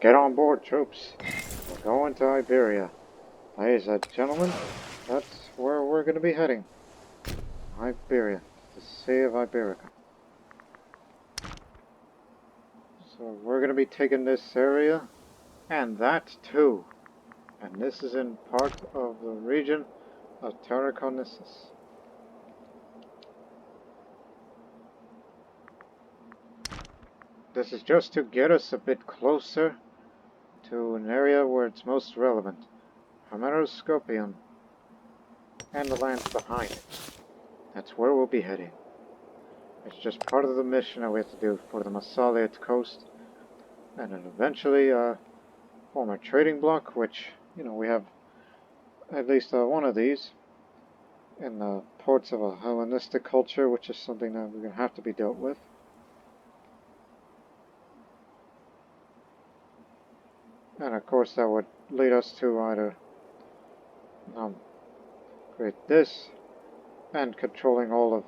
Get on board, troops. We're going to Iberia. Ladies and gentlemen, that's where we're going to be heading. Iberia. The Sea of Iberica. So we're going to be taking this area, and that too. And this is in part of the region of Tarraconensis. This is just to get us a bit closer to an area where it's most relevant. Homeroscopion. And the lands behind it. That's where we'll be heading. It's just part of the mission that we have to do for the Massaliot Coast. And then eventually form a trading block, which, you know, we have at least one of these in the ports of a Hellenistic culture, which is something that we're going to have to be dealt with. And of course that would lead us to either create this and controlling all of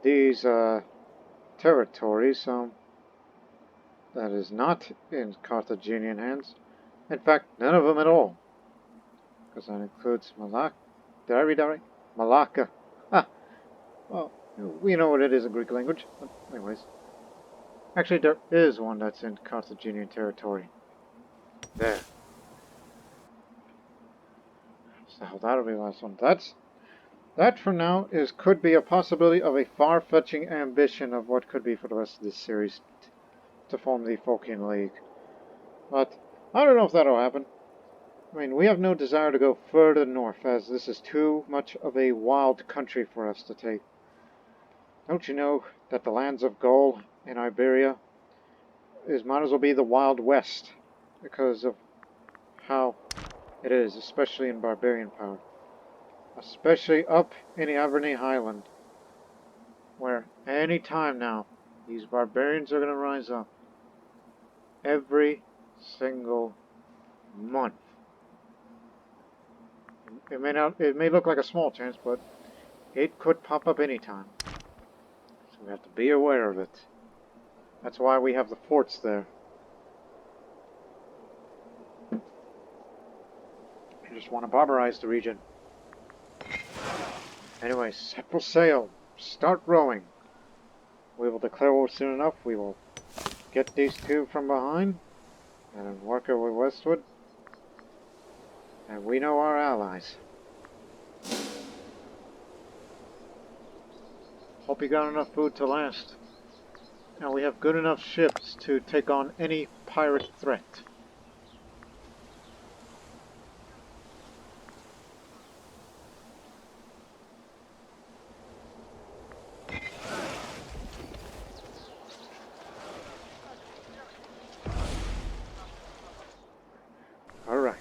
these territories that is not in Carthaginian hands. In fact, none of them at all. Because that includes Malacca. Did I read that right? Malacca. Ah, well, we know what it is in Greek language. But anyways. Actually, there is one that's in Carthaginian territory. There. So that'll be the last one. That for now could be a possibility of a far-fetching ambition of what could be for the rest of this series to form the Phocian League. But I don't know if that'll happen. I mean, we have no desire to go further north, as this is too much of a wild country for us to take. Don't you know that the lands of Gaul in Iberia might as well be the Wild West, because of how it is, especially in barbarian power. Especially up in the Iberian Highland, where any time now, these barbarians are going to rise up. Every single month. It may look like a small chance, but it could pop up anytime. So we have to be aware of it. That's why we have the forts there. I just want to barbarize the region. Anyway, set for sail. Start rowing. We will declare war soon enough. We will get these two from behind and then work our way westward. And we know our allies. Hope you got enough food to last. Now we have good enough ships to take on any pirate threat. Alright.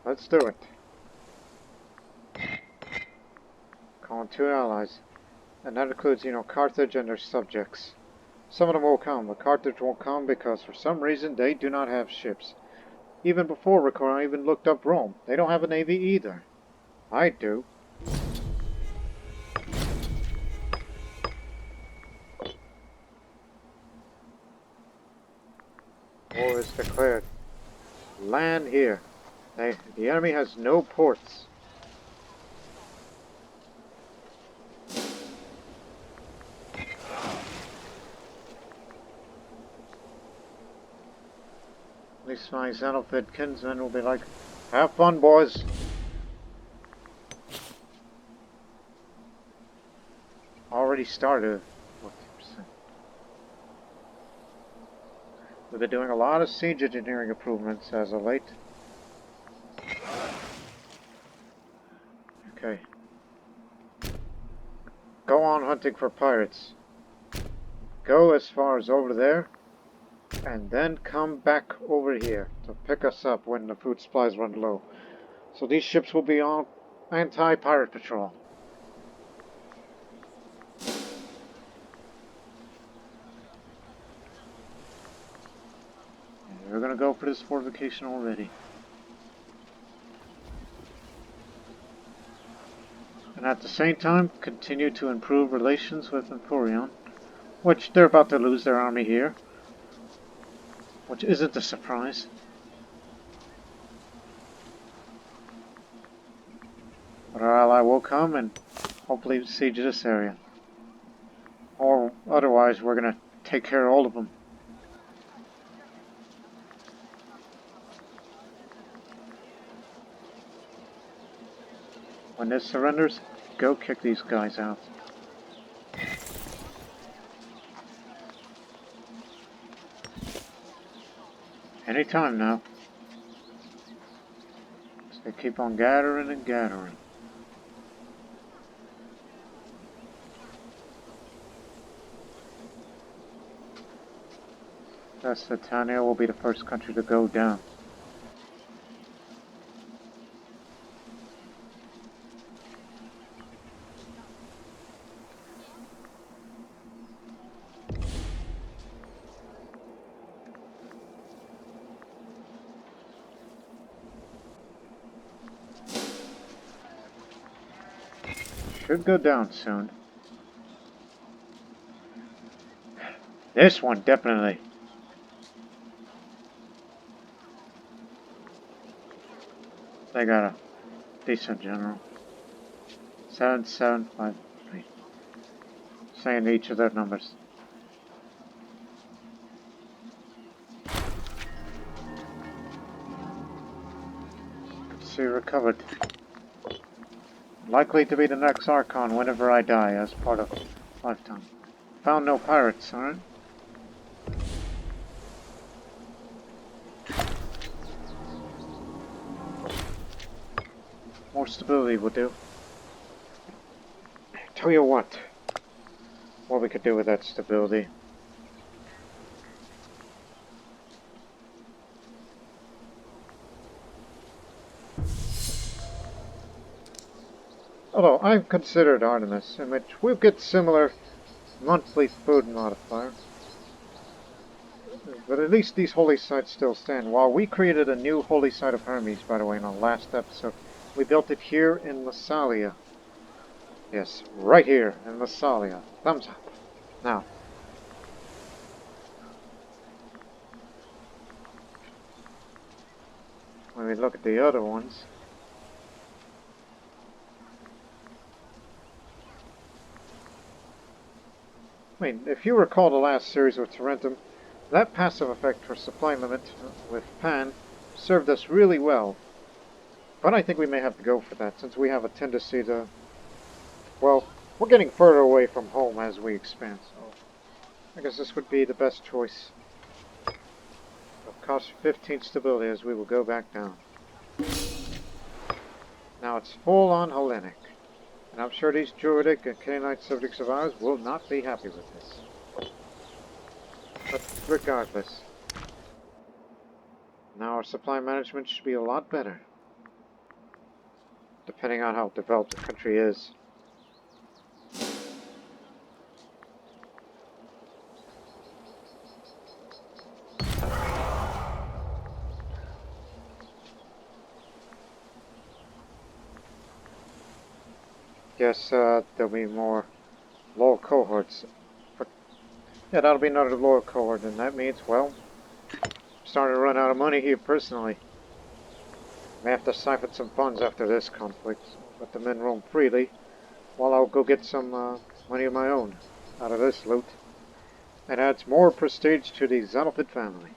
Let's do it. Calling 2 allies. And that includes, you know, Carthage and their subjects. Some of them will come, but Carthage won't come because for some reason they do not have ships. Even before recording, I even looked up Rome. They don't have a navy either. I do. War is declared. Land here. The enemy has no ports. At least my Xenophed kinsmen will be like, have fun, boys. Already started. We've been doing a lot of siege engineering improvements as of late. Okay. Go on hunting for pirates. Go as far as over there. And then come back over here to pick us up when the food supplies run low. So these ships will be on anti-pirate patrol. And we're gonna go for this fortification already. And at the same time, continue to improve relations with Emporion, which they're about to lose their army here. which isn't a surprise. But our ally will come and hopefully siege this area. Or otherwise, we're going to take care of all of them. When this surrenders, go kick these guys out. Anytime now. So they keep on gathering and gathering. Lusitania will be the first country to go down. Should go down soon. This one, definitely. They got a decent general. 7753. Saying each of their numbers. See, recovered. Likely to be the next Archon whenever I die as part of lifetime. Found no pirates, alright? More stability would do. Tell you what we could do with that stability. Although I've considered Artemis, in which we'll get similar monthly food modifier. But at least these holy sites still stand. While we created a new holy site of Hermes, by the way, in our last episode, we built it here in Massalia. Yes, right here in Massalia. Thumbs up. Now, when we look at the other ones, I mean, if you recall the last series with Tarentum, that passive effect for supply limit with Pan served us really well. But I think we may have to go for that, since we have a tendency to... Well, we're getting further away from home as we expand, so I guess this would be the best choice. It'll cost 15 stability as we will go back down. Now it's full on Hellenic. And I'm sure these Druidic and Canaanite subjects of ours will not be happy with this. But regardless, now our supply management should be a lot better. Depending on how developed the country is. Yes, there'll be more lower cohorts. But yeah, that'll be another lower cohort, and that means, well, I'm starting to run out of money here personally. May have to siphon some funds after this conflict. Let the men roam freely, while I'll go get some money of my own out of this loot. It adds more prestige to the Xenopid family.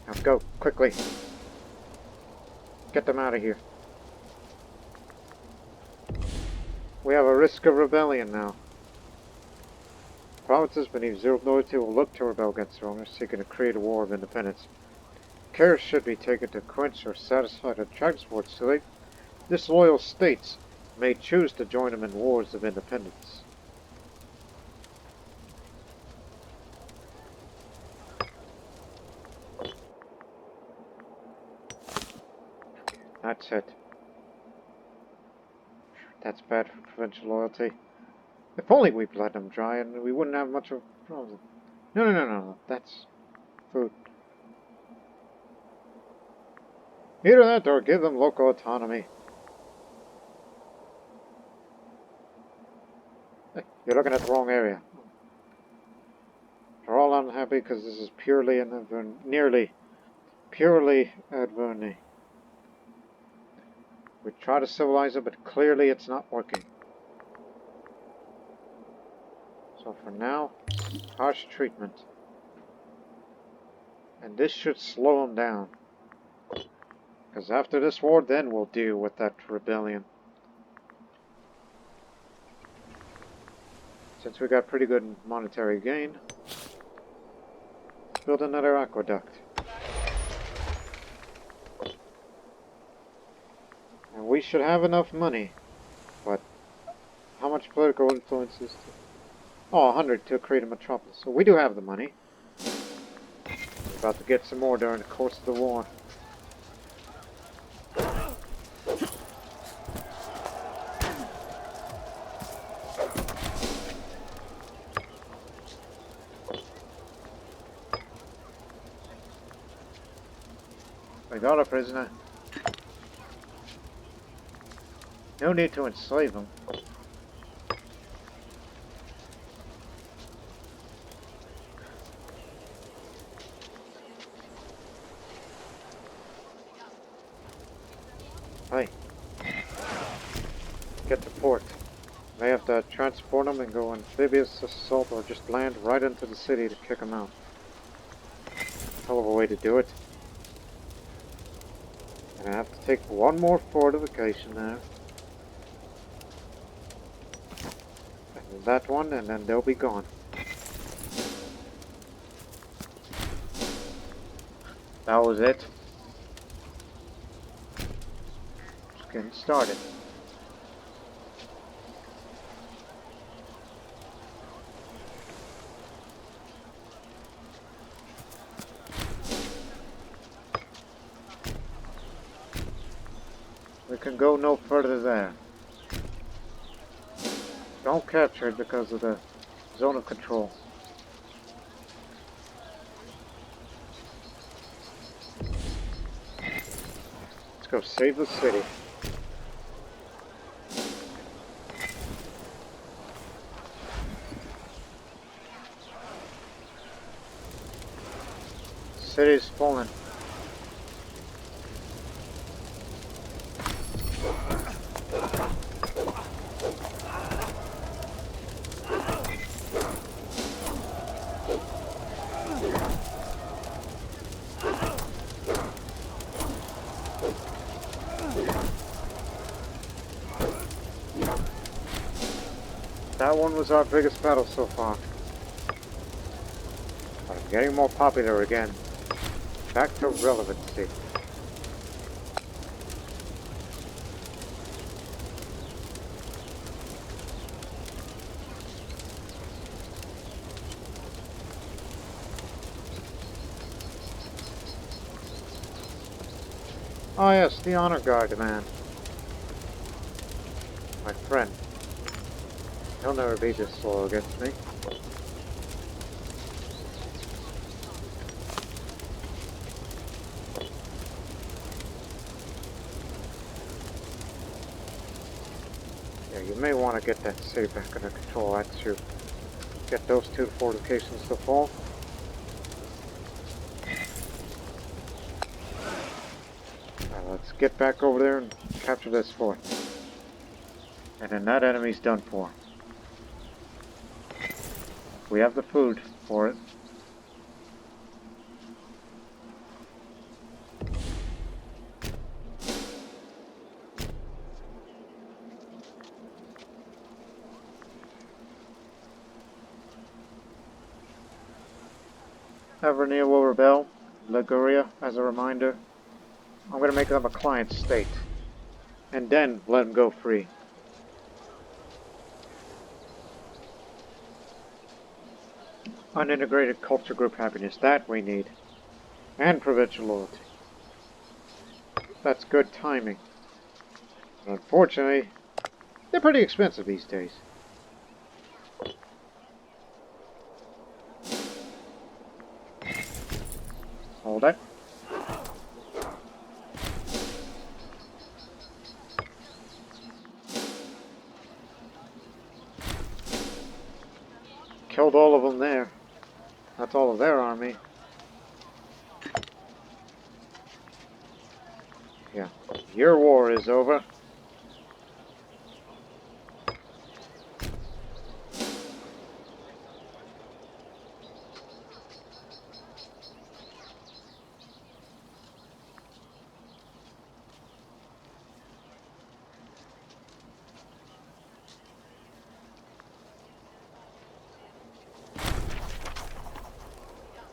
Now go, quickly. Get them out of here. We have a risk of rebellion now. Provinces beneath zero loyalty will look to rebel against their owners, seeking to create a war of independence. Care should be taken to quench or satisfy the tribes' wars too late. Disloyal states may choose to join them in wars of independence. That's it. That's bad for provincial loyalty. If only we bled them dry and we wouldn't have much of a problem. No. That's food. Either that or give them local autonomy. You're looking at the wrong area. They're all unhappy because this is purely an nearly purely Adverni. We try to civilize it, but clearly it's not working. So for now, harsh treatment. And this should slow them down. Because after this war, then we'll deal with that rebellion. Since we got pretty good monetary gain, let's build another aqueduct. And we should have enough money. But how much political influence is... Oh, 100 to create a metropolis. So we do have the money. We're about to get some more during the course of the war. We got a prisoner. No need to enslave him. Hey. Get to port. They have to transport them and go amphibious assault or just land right into the city to kick them out. Hell of a way to do it. And I have to take one more fortification there. And that one, and then they'll be gone. That was it. Just getting started. We can go no further there. Don't capture it because of the zone of control. Let's go save the city. City's fallen. That one was our biggest battle so far. But I'm getting more popular again. Back to relevancy. Oh yes, the honor guard man. My friend. He'll never be this loyal against me. Yeah, you may want to get that city back under control after you get those two fortifications to fall. Alright, let's get back over there and capture this fort. And then that enemy's done for. We have the food for it. Evernear will rebel. Liguria, as a reminder. I'm going to make them a client state. And then let them go free. Unintegrated culture group happiness, that we need. And provincial loyalty. That's good timing. But unfortunately, they're pretty expensive these days. Hold it. killed all of them there. That's all of their army. Yeah. Your war is over.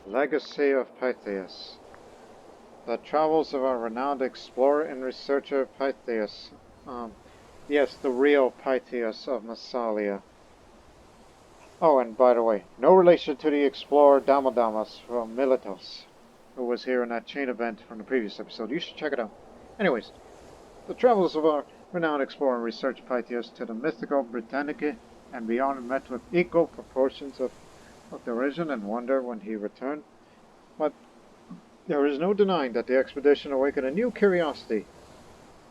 Legacy of Pythias. The travels of our renowned explorer and researcher Pythias. Yes, the real Pythias of Massalia. Oh, and by the way, no relation to the explorer Damadamas from Miletos, who was here in that chain event from the previous episode. You should check it out. Anyways, the travels of our renowned explorer and researcher Pythias to the mythical Britannicae and beyond met with equal proportions of derision and wonder when he returned. But there is no denying that the expedition awakened a new curiosity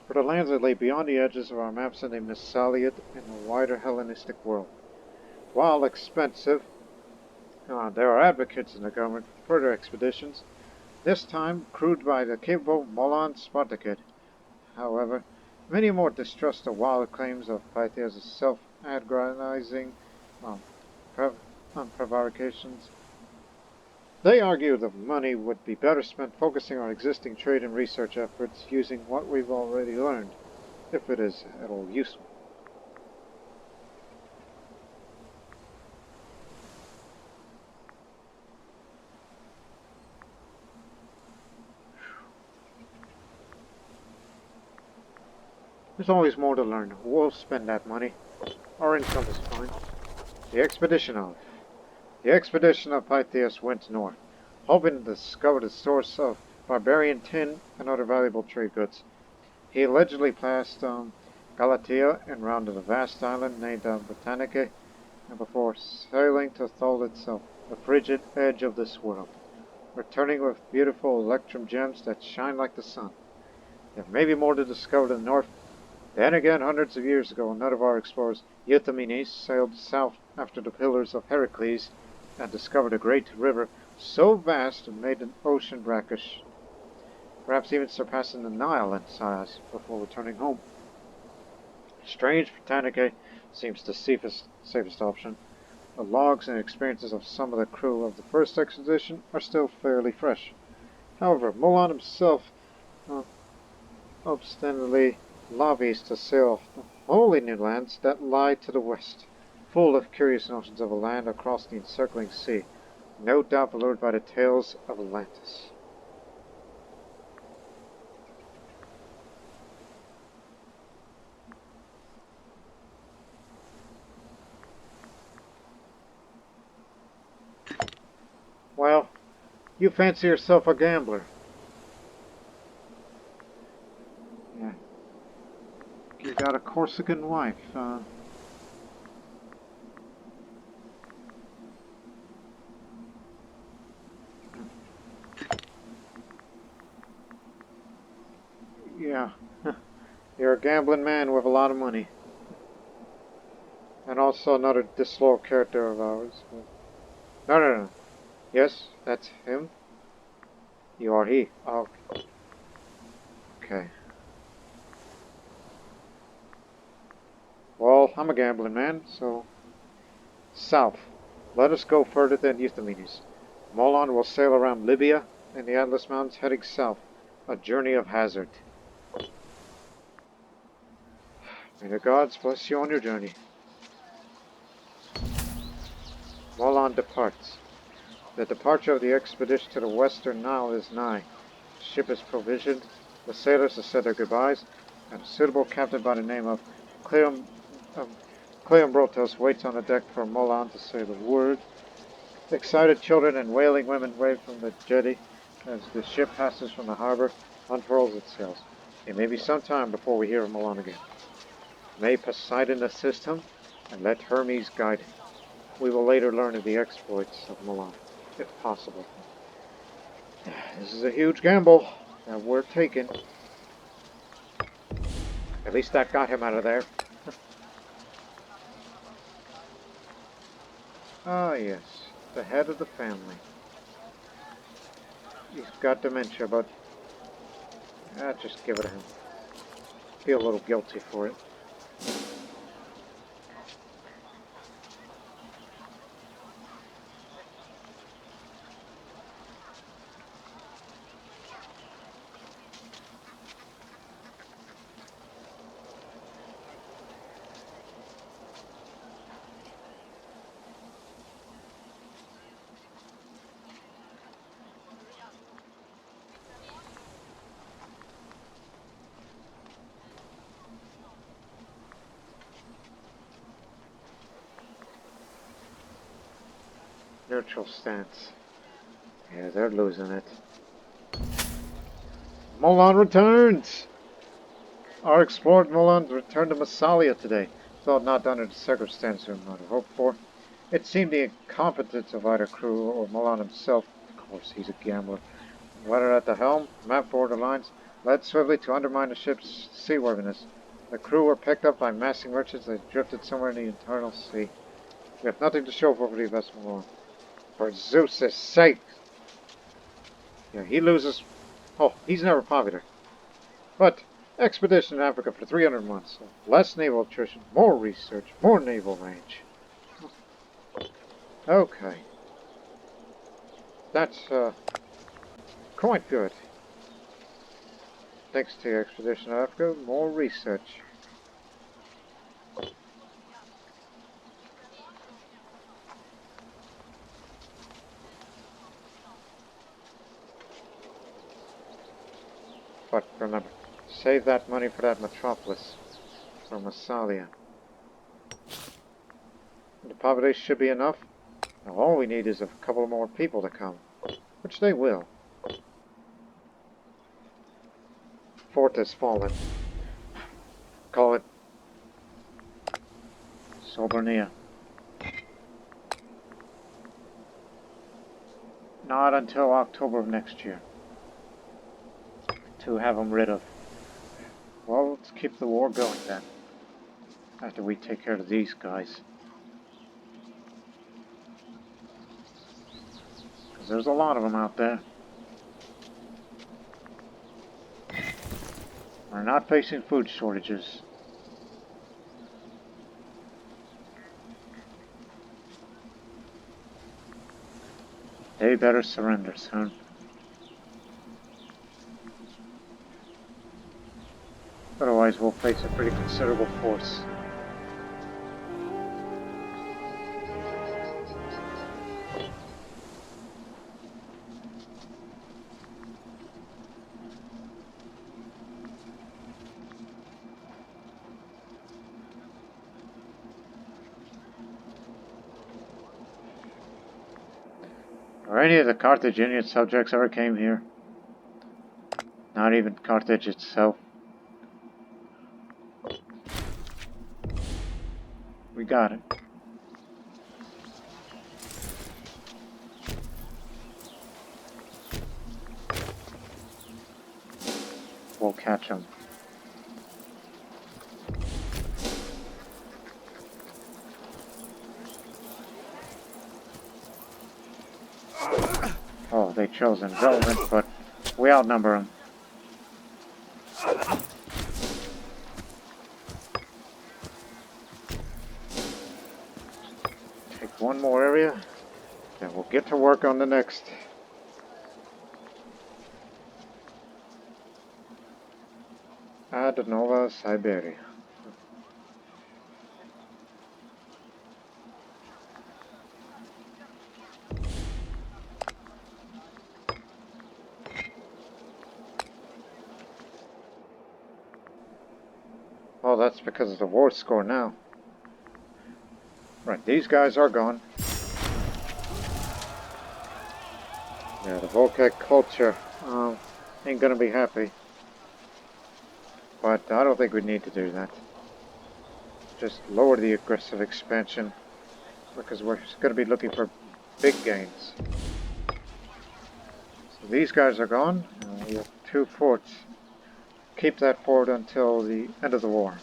for the lands that lay beyond the edges of our maps in the Massaliot and the wider Hellenistic world. While expensive, there are advocates in the government for further expeditions, this time crewed by the capable Molan Spartakid. However, many more distrust the wild claims of Pythias' self-aggrandizing prevarications. They argue that money would be better spent focusing on existing trade and research efforts using what we've already learned, if it is at all useful. There's always more to learn. We'll spend that money. Our income is fine. The expedition of Pythias went north, hoping to discover the source of barbarian tin and other valuable trade goods. He allegedly passed Galatia and rounded a vast island named Britannicae, and before sailing to Thol itself, the frigid edge of this world, returning with beautiful electrum gems that shine like the sun. There may be more to discover to the north. Then again, hundreds of years ago, another of our explorers, Euthymenes, sailed south after the Pillars of Heracles and discovered a great river so vast it made an ocean brackish, perhaps even surpassing the Nile in size, before returning home. Strange Britannicae seems the safest option. The logs and experiences of some of the crew of the first expedition are still fairly fresh. However, Molan himself obstinately lobbies to sail the holy new lands that lie to the west, full of curious notions of a land across the encircling sea, no doubt allured by the tales of Atlantis. Well, you fancy yourself a gambler. Yeah. You got a Corsican wife, Yeah. You're a gambling man with a lot of money. And also another disloyal character of ours. No. Yes, that's him. You are he. Oh. Okay. Well, I'm a gambling man, so... South. Let us go further than Euthymenes. Molan will sail around Libya and the Atlas Mountains heading south. A journey of hazard. May the gods bless you on your journey. Molan departs. The departure of the expedition to the western Nile is nigh. The ship is provisioned, the sailors have said their goodbyes, and a suitable captain by the name of Cleombrotus waits on the deck for Molan to say the word. Excited children and wailing women wave from the jetty as the ship passes from the harbor, unfurls its sails. It may be some time before we hear of Molan again. May Poseidon assist him, and let Hermes guide him. We will later learn of the exploits of Molan, if possible. This is a huge gamble that we're taking. At least that got him out of there. Ah, yes. The head of the family. He's got dementia, but just give it to him. Feel a little guilty for it. Neutral stance. Yeah, they're losing it. Mulan returns! Our explorer Mulan returned to Massalia today, though not under the circumstances we might have hoped for. It seemed the incompetence of either crew or Mulan himself, of course he's a gambler, whether at the helm, map borderlines, led swiftly to undermine the ship's seaworthiness. The crew were picked up by massing merchants that drifted somewhere in the internal sea. We have nothing to show for the vessel Mulan. For Zeus' sake! Yeah, he loses. Oh, he's never popular. But expedition in Africa for 300 months. Less naval attrition, more research, more naval range. Okay. That's, quite good. Thanks to your expedition in Africa, more research. But remember, save that money for that metropolis. For Massalia. The population should be enough. Now all we need is a couple more people to come. Which they will. Fort has fallen. Call it Sobernia. Not until October of next year. To have them rid of. Well, let's keep the war going then. After we take care of these guys. Because there's a lot of them out there. We're not facing food shortages. They better surrender soon. Otherwise, we'll face a pretty considerable force. Or any of the Carthaginian subjects ever came here? Not even Carthage itself. We got it. We'll catch them. Oh, they chose envelopment, but we outnumber them. Take one more area, then we'll get to work on the next. Ad Nova Iberia. Oh, that's because of the war score now. Right, these guys are gone. Yeah, the Volcanic culture ain't gonna be happy. But I don't think we need to do that. Just lower the aggressive expansion, because we're gonna be looking for big gains. So these guys are gone. We have 2 forts. Keep that fort until the end of the war.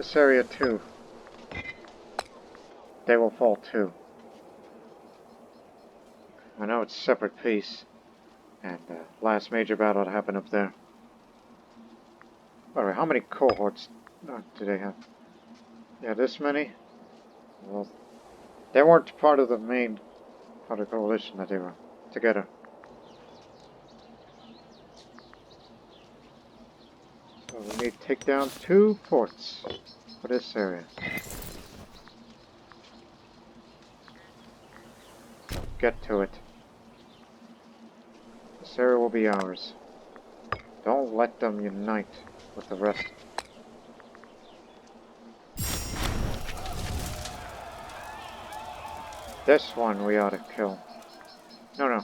this area too. They will fall too. I know it's a separate piece, and last major battle that happened up there. Alright, how many cohorts do they have? Yeah, this many? Well, they weren't part of the main part of the coalition that they were together. So we need to take down 2 forts for this area. Get to it. This area will be ours. Don't let them unite with the rest. This one we ought to kill. No.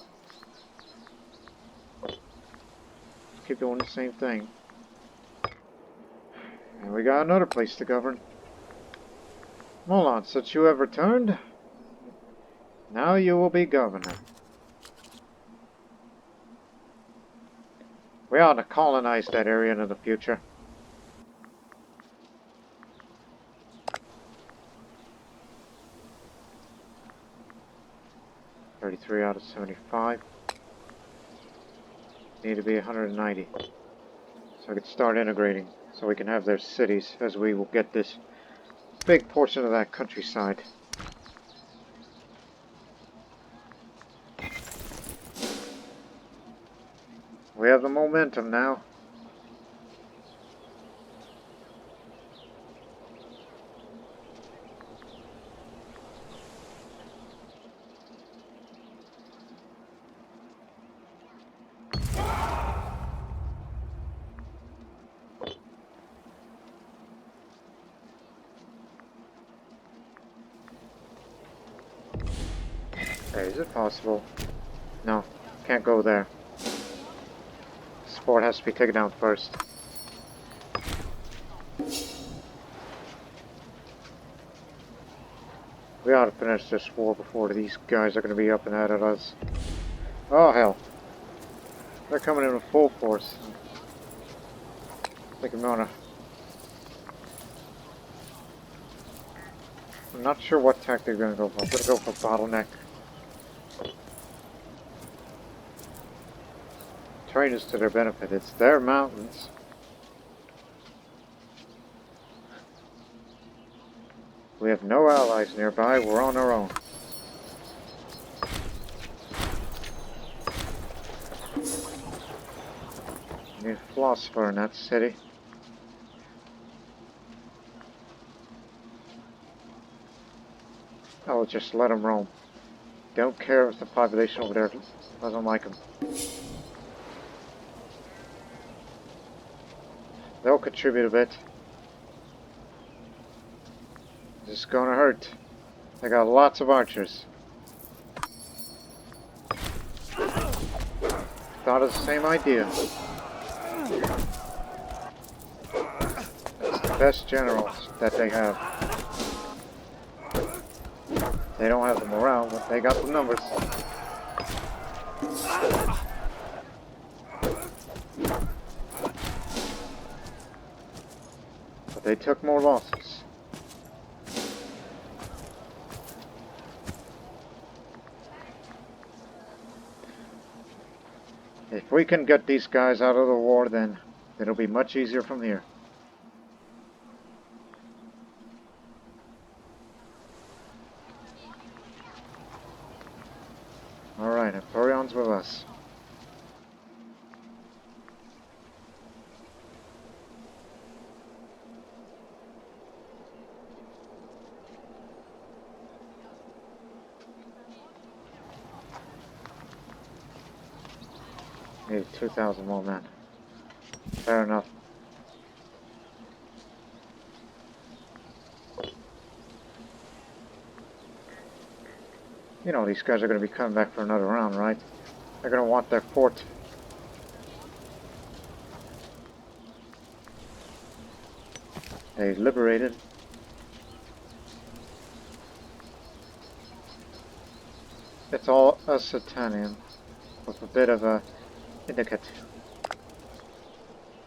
Keep doing the same thing. And we got another place to govern. Molon, since you have returned, now you will be governor. We ought to colonize that area in the future. 33 out of 75. Need to be 190. So I can start integrating, so we can have their cities, as we will get this big portion of that countryside. We have the momentum now. Hey, is it possible? No, can't go there. Sport has to be taken down first. We ought to finish this war before these guys are going to be up and at us. Oh hell. They're coming in with full force. I think I'm gonna... I'm not sure what tactic they're going to go for. I'm going to go for bottleneck. Terrain is to their benefit. It's their mountains. We have no allies nearby. We're on our own. Need a philosopher in that city. I'll just let them roam. Don't care if the population over there doesn't like them. They'll contribute a bit. This is gonna hurt. They got lots of archers. Thought of the same idea. It's the best generals that they have. They don't have the morale, but they got the numbers. But they took more losses. If we can get these guys out of the war, then it'll be much easier from here. Alright, Emporion's with us. Need 2,000 more men. Fair enough. You know these guys are going to be coming back for another round, right? They're going to want their fort. They liberated. It's all Occitanian with a bit of a indicative.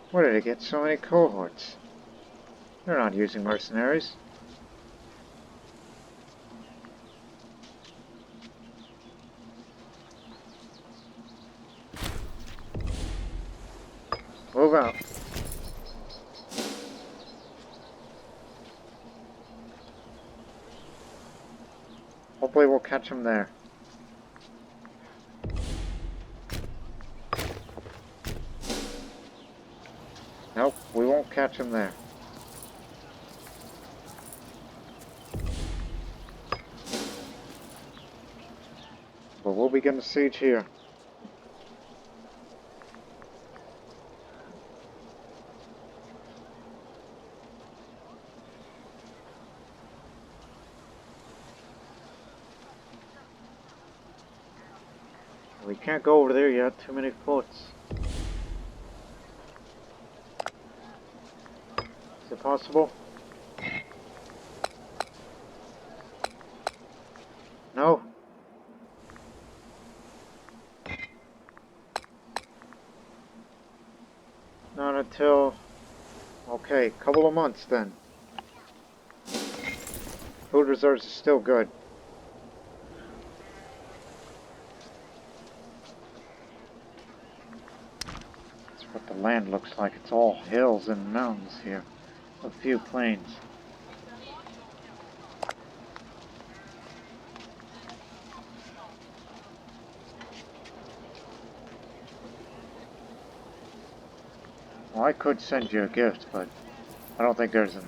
Where did it get so many cohorts? They're not using mercenaries. Move out. Hopefully we'll catch him there. Nope, we won't catch him there. But we'll begin the siege here. We can't go over there yet, too many forts. Is it possible? No. Not until... okay, couple of months then. Food reserves are still good. That's what the land looks like. It's all hills and mountains here. A few plains. Well, I could send you a gift, but I don't think there's an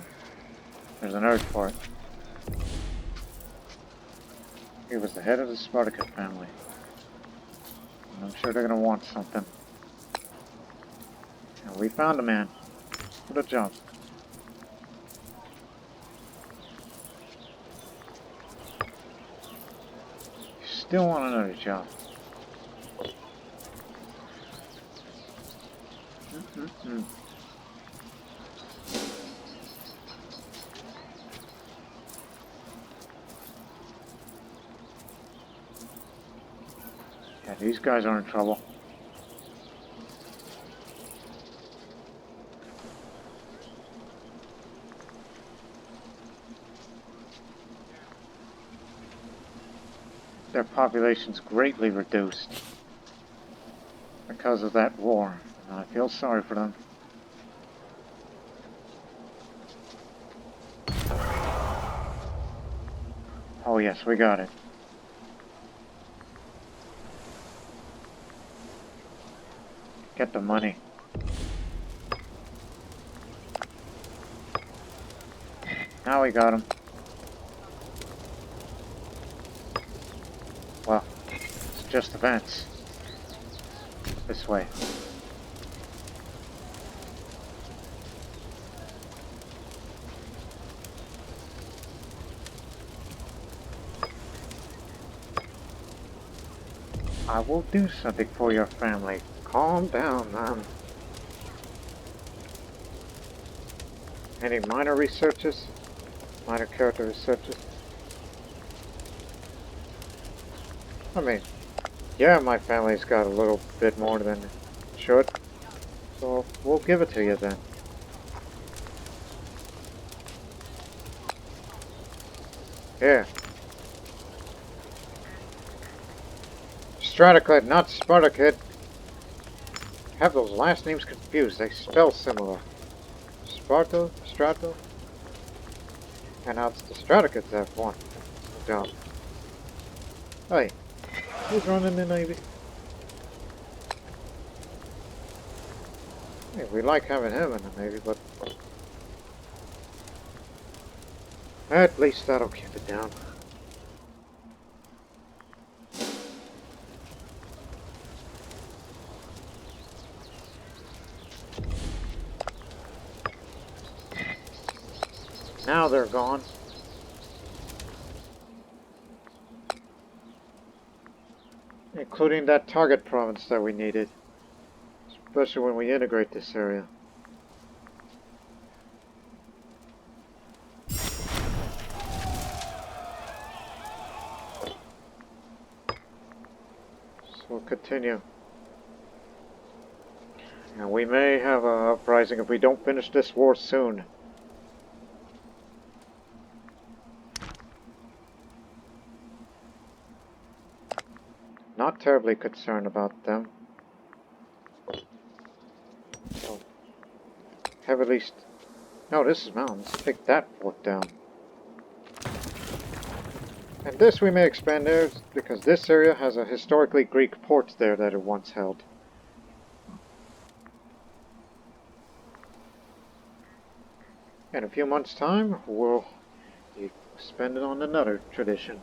urge for it. He was the head of the Spartacus family. And I'm sure they're gonna want something. And we found a man. What a job. You still want another job. Yeah, these guys are in trouble. Their population's greatly reduced because of that war, and I feel sorry for them. Oh yes, we got it. Get the money. Now we got him. Well, it's just events. This way. I will do something for your family. Calm down, man. Any minor researches? Minor character researches? I mean, yeah, my family's got a little bit more than it should. So we'll give it to you then. Here. Stratoclid, not Spartacid. Have those last names confused. They spell similar. Sparto, Strato. And now it's the Stratokids that have won. Good job. Hey, who's running the Navy? Hey, we like having him in the Navy, but at least that'll keep it down. Now they're gone. Including that target province that we needed. Especially when we integrate this area. So we'll continue. And we may have an uprising if we don't finish this war soon. terribly concerned about them. So, heavily... No, this is mountains. Take that fort down. And this we may expand there, because this area has a historically Greek port there that it once held. In a few months' time, we'll spend it on another tradition.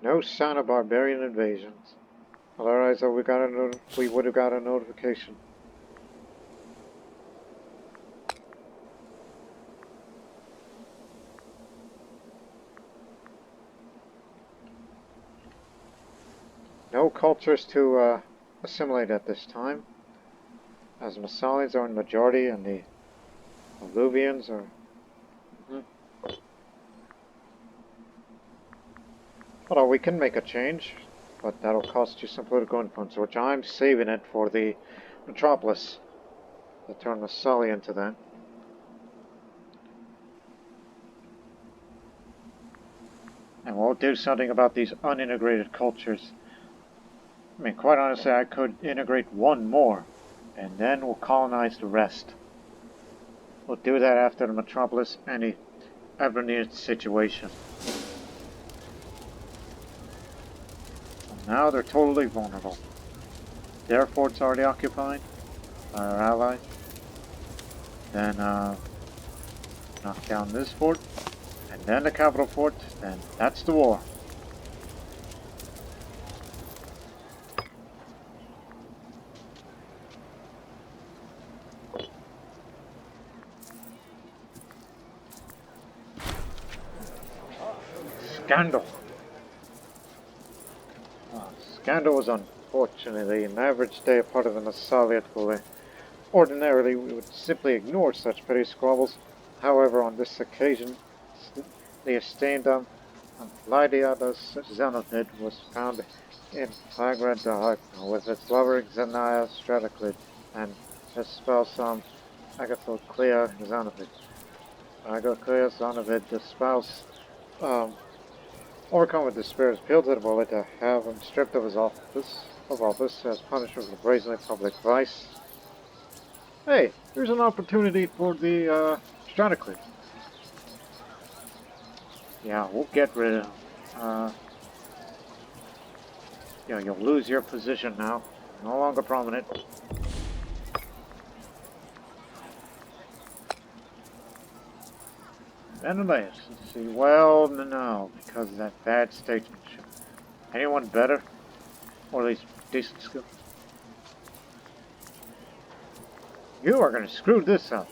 No sign of barbarian invasions. Otherwise, we would have got a notification. No cultures to assimilate at this time, as Massalians are in majority and the Alluvians are... Although we can make a change, but that'll cost you some political influence, which I'm saving it for the metropolis to turn Massalia into that. And we'll do something about these unintegrated cultures. I mean, quite honestly, I could integrate one more, and then we'll colonize the rest. We'll do that after the metropolis and the ever-needed situation. Now they're totally vulnerable. Their fort's already occupied by our allies. Then knock down this fort, and then the capital fort, then that's the war. Scandal. Scandal was unfortunately an average day part of the Massaliot Coast. Ordinarily, we would simply ignore such petty squabbles. However, on this occasion, the esteemed Lydiadas Xanthid was found in flagrant with its lover Xenia Stratoclid and his spouse Agathoclea Xanthid. Agathoclea Xanthid, the spouse, overcome with despair, is appealed to the bullet to have him stripped of his office as punishment for brazenly public vice. Hey, here's an opportunity for the Stratoclid. Yeah, we'll get rid of him. You'll lose your position now. No longer prominent. Anyways, let's see. Well, no, because of that bad statesmanship. Anyone better? Or at least decent skill? You are going to screw this up.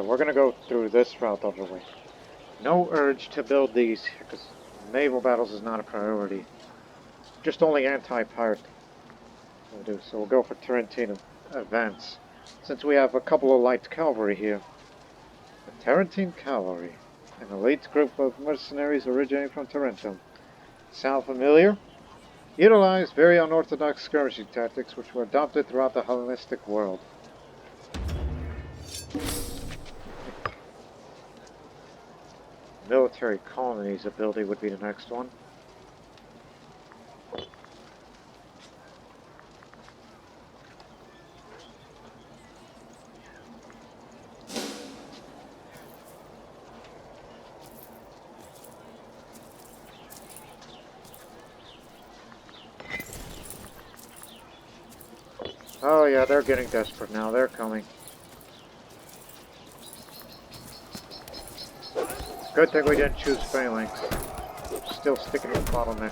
We're going to go through this route of the way. No urge to build these, because naval battles is not a priority. Just only anti-pirate will do. So we'll go for Tarentine advance. Since we have a couple of light cavalry here. The Tarentine Cavalry, an elite group of mercenaries originating from Tarentum. Sound familiar? Utilize very unorthodox skirmishing tactics which were adopted throughout the Hellenistic world. Military colonies ability would be the next one. Oh yeah, they're getting desperate now. They're coming. Good thing we didn't choose phalanx. Still sticking with bottleneck.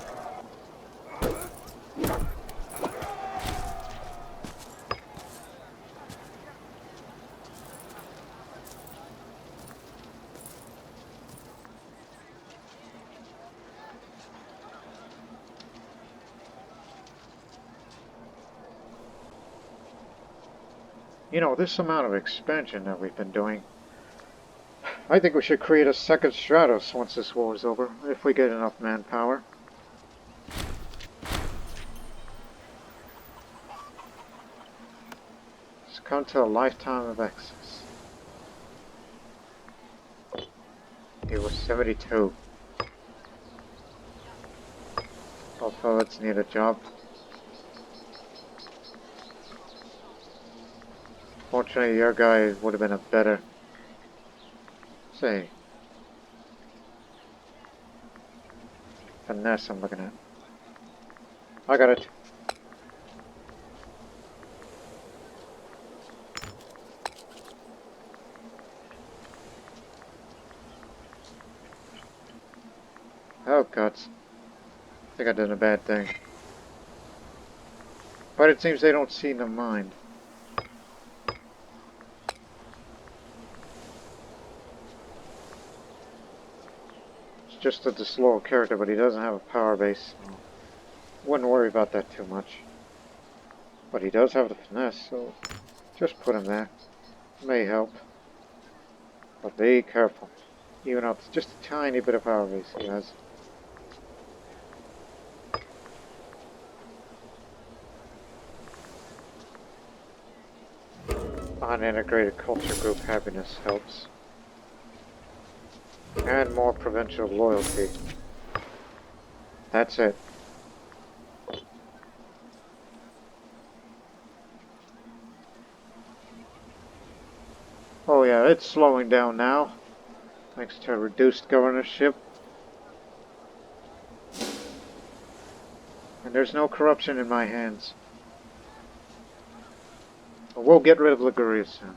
You know, this amount of expansion that we've been doing, I think we should create a second Stratos once this war is over, if we get enough manpower. It's come to a lifetime of excess. It was 72. All fellas need a job. Fortunately, your guy would have been a better... Say... finesse I'm looking at. I got it. Oh, gods. I think I did a bad thing. But it seems they don't seem to mind. It's just a disloyal character, but he doesn't have a power base. So wouldn't worry about that too much. But he does have the finesse, so just put him there. May help. But be careful. Even though it's just a tiny bit of power base he has. Unintegrated culture group happiness helps. And more provincial loyalty. That's it. Oh yeah, it's slowing down now. Thanks to reduced governorship. And there's no corruption in my hands. But we'll get rid of Liguria soon.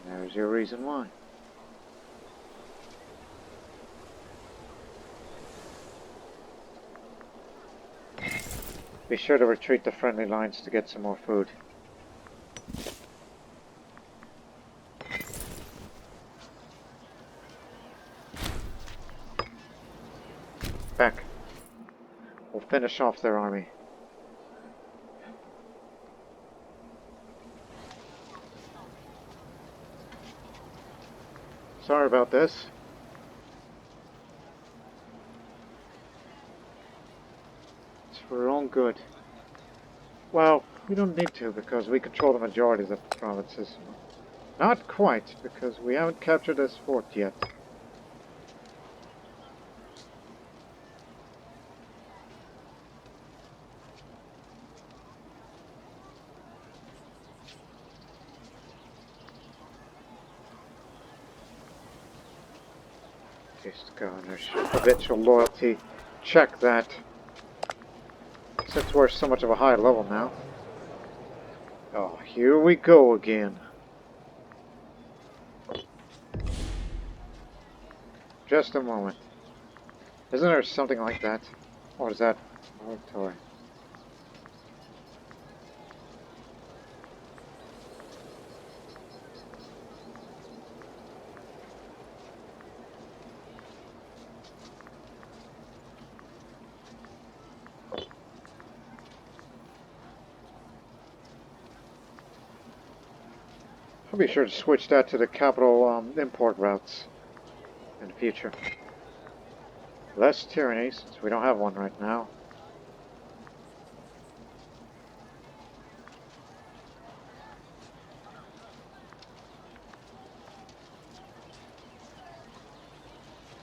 And there's your reason why. Be sure to retreat the friendly lines to get some more food. Back. We'll finish off their army. Sorry about this. It's for our own good. Well, we don't need to because we control the majority of the provinces. Not quite, because we haven't captured this fort yet. Just governorship, provincial loyalty. Check that. Since we're so much of a high level now. Oh, here we go again. Just a moment. Isn't there something like that? Or is that toy? I'll be sure to switch that to the capital import routes in the future. Less tyranny, since we don't have one right now.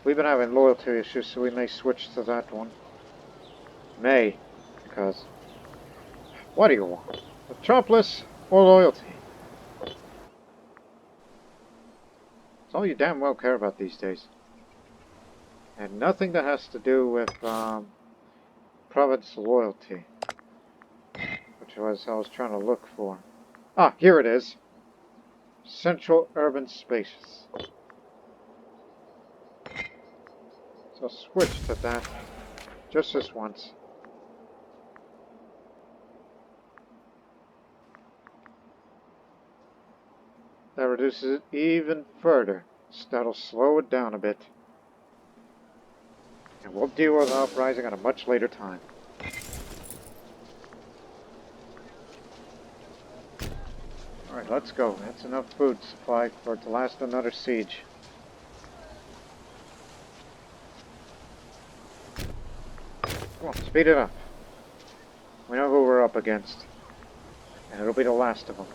We've been having loyalty issues, so we may switch to that one. May, because... What do you want? Metropolis or loyalty? It's all you damn well care about these days. And nothing that has to do with province loyalty. Which was I was trying to look for. Ah, here it is. Central urban spaces. So switch to that. Just this once. That reduces it even further. So that'll slow it down a bit. And we'll deal with an uprising at a much later time. Alright, let's go. That's enough food supply for it to last another siege. Come on, speed it up. We know who we're up against. And it'll be the last of them.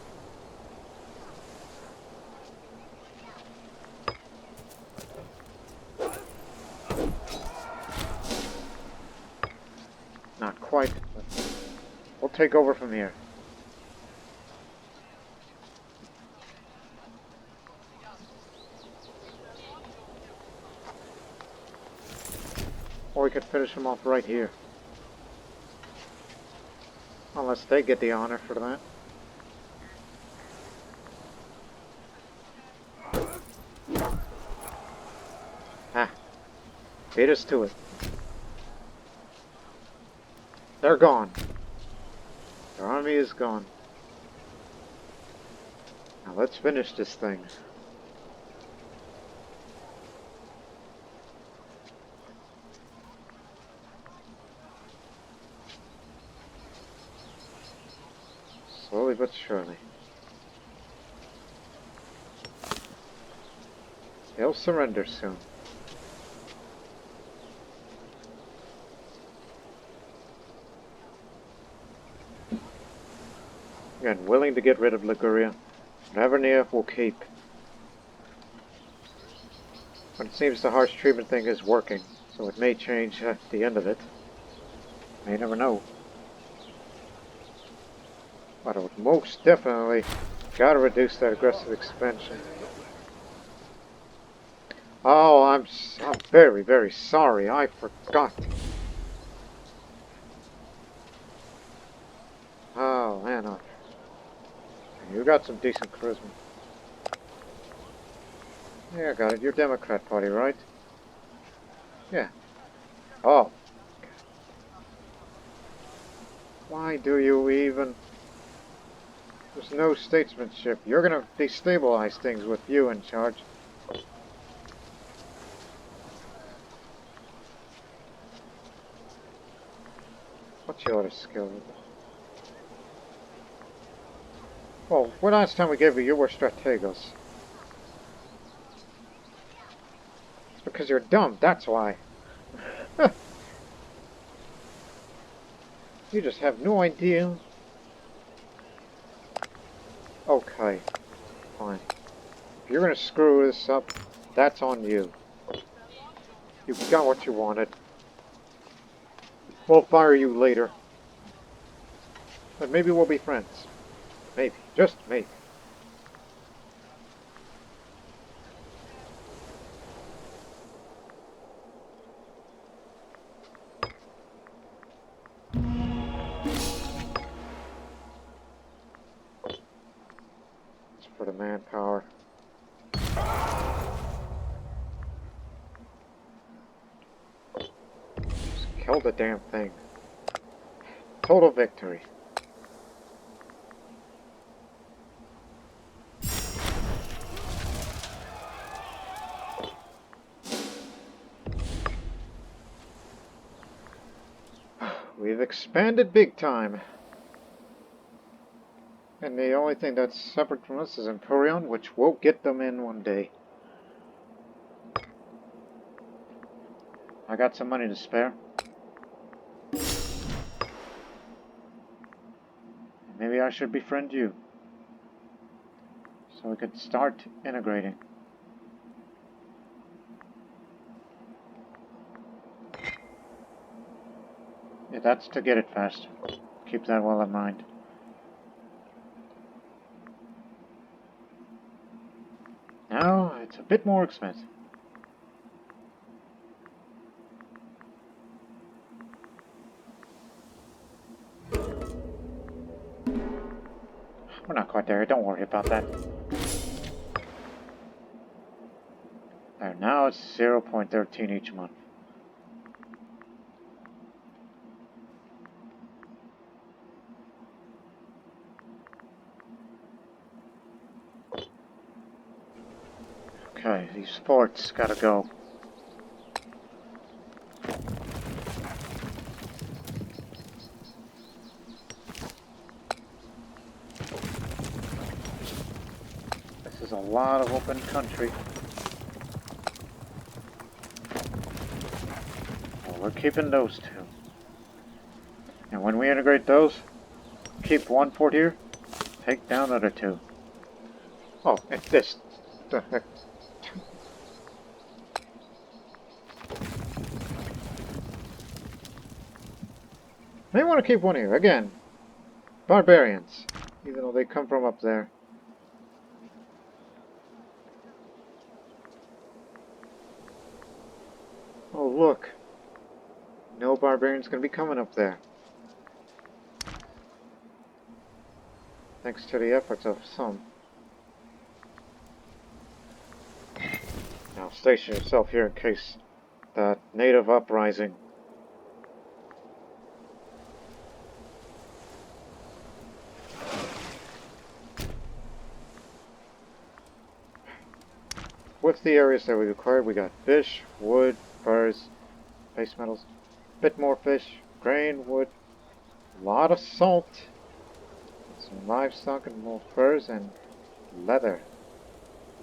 Not quite, but we'll take over from here. Or we could finish them off right here. Unless they get the honor for that. Ah. Beat us to it. They're gone. Their army is gone. Now let's finish this thing. Slowly but surely. They'll surrender soon. Again, willing to get rid of Liguria. Whatever Nea will keep. But it seems the harsh treatment thing is working, so it may change at the end of it. May never know. But it would most definitely gotta reduce that aggressive expansion. Oh, I'm very, very sorry. I forgot. Oh, man. You got some decent charisma. Yeah, I got it. You're Democrat Party, right? Yeah. Oh. Why do you even... There's no statesmanship. You're gonna destabilize things with you in charge. What's your other skill? Well, last time we gave you were strategos. It's because you're dumb, that's why. You just have no idea. Okay, fine. If you're gonna screw this up, that's on you. You got what you wanted. We'll fire you later. But maybe we'll be friends. Maybe. Just maybe. It's for the manpower. Just kill the damn thing. Total victory. We've expanded big time. And the only thing that's separate from us is Emporion, which will get them in one day. I got some money to spare. Maybe I should befriend you. So we could start integrating. Yeah, that's to get it fast. Keep that well in mind. Now, it's a bit more expensive. We're not quite there, don't worry about that. There, now it's 0.13 each month. Okay, these forts gotta go. a lot of open country. Well, we're keeping those two. And when we integrate those, keep one fort here, take down the other two. Oh, and this. The heck? May want to keep one here. Again, barbarians. Even though they come from up there. Oh, look. No barbarians going to be coming up there. Thanks to the efforts of some. Now station yourself here in case that native uprising. With the areas that we required, we got fish, wood, furs, base metals, bit more fish, grain, wood, a lot of salt, some livestock and more furs and leather.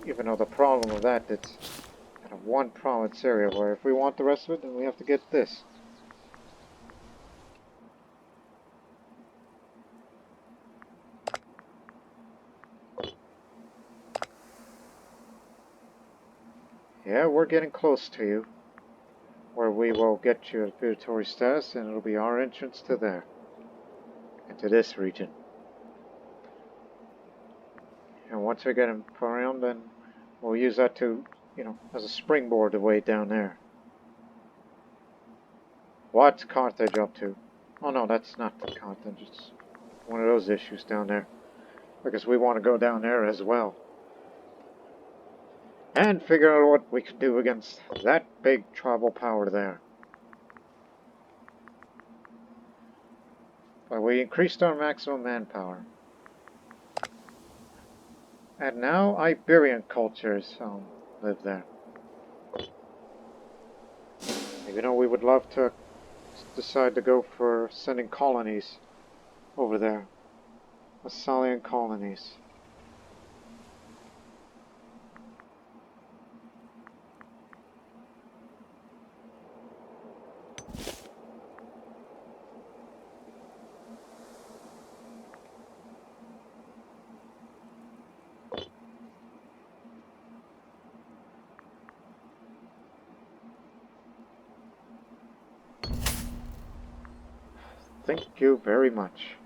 Even though the problem with that, it's kind of one province area where if we want the rest of it, then we have to get this. Yeah, we're getting close to you, where we will get you a feudatory status, and it'll be our entrance to there, and to this region. And once we get Emporion, then we'll use that to, as a springboard the way down there. What's Carthage up to? Oh no, that's not Carthage, it's one of those issues down there. Because we want to go down there as well. And figure out what we can do against that big tribal power there. But we increased our maximum manpower. And now Iberian cultures live there. Even though we would love to decide to go for sending colonies over there. Massalian colonies. Thank you very much.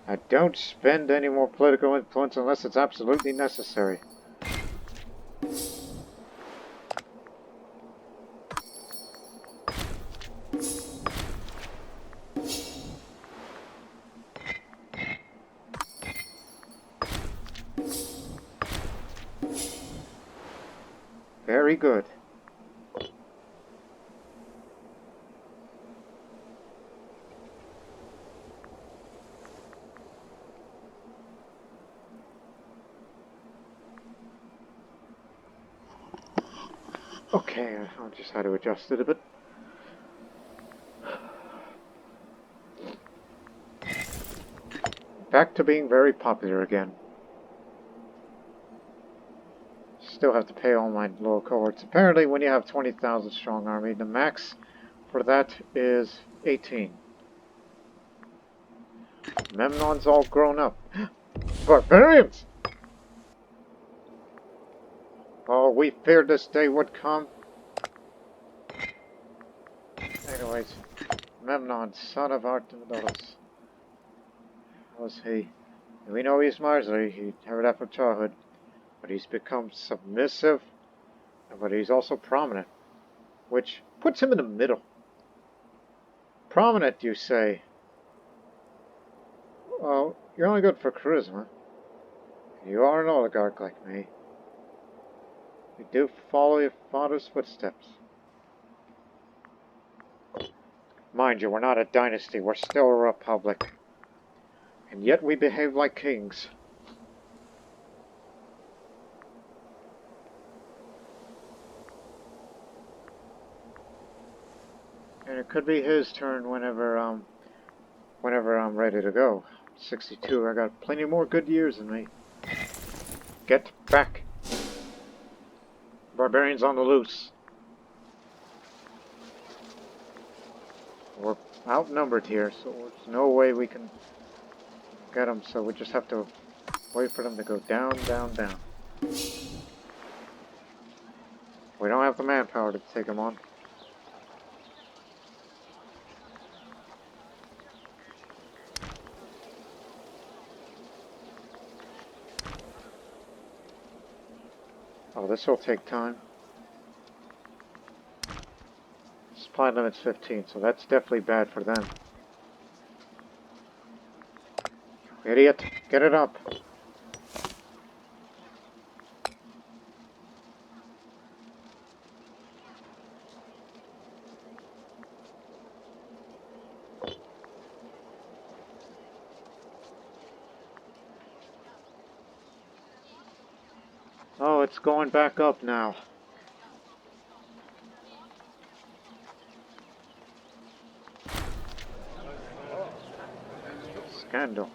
I don't spend any more political influence unless it's absolutely necessary. Very good. Okay, I just had to adjust it a bit. Back to being very popular again. Still have to pay all my lower cohorts. Apparently when you have 20,000 strong army, the max for that is 18. Memnon's all grown up. Barbarians! Oh, we feared this day would come. Anyways, Memnon, son of Artemidos. Was he? We know he's miserly, he heard that from childhood. But he's become submissive, but he's also prominent, which puts him in the middle. Prominent, you say? Well, you're only good for charisma. You are an oligarch like me. You do follow your father's footsteps. Mind you, we're not a dynasty, we're still a republic. And yet we behave like kings. And it could be his turn whenever I'm ready to go. 62, I got plenty more good years in me. Get back! Barbarians on the loose. We're outnumbered here, so there's no way we can get them, so we just have to wait for them to go down, down, down. We don't have the manpower to take them on. Oh, this will take time. Supply limit's 15, so that's definitely bad for them. Idiot, get it up. Oh, it's going back up now. Scandal.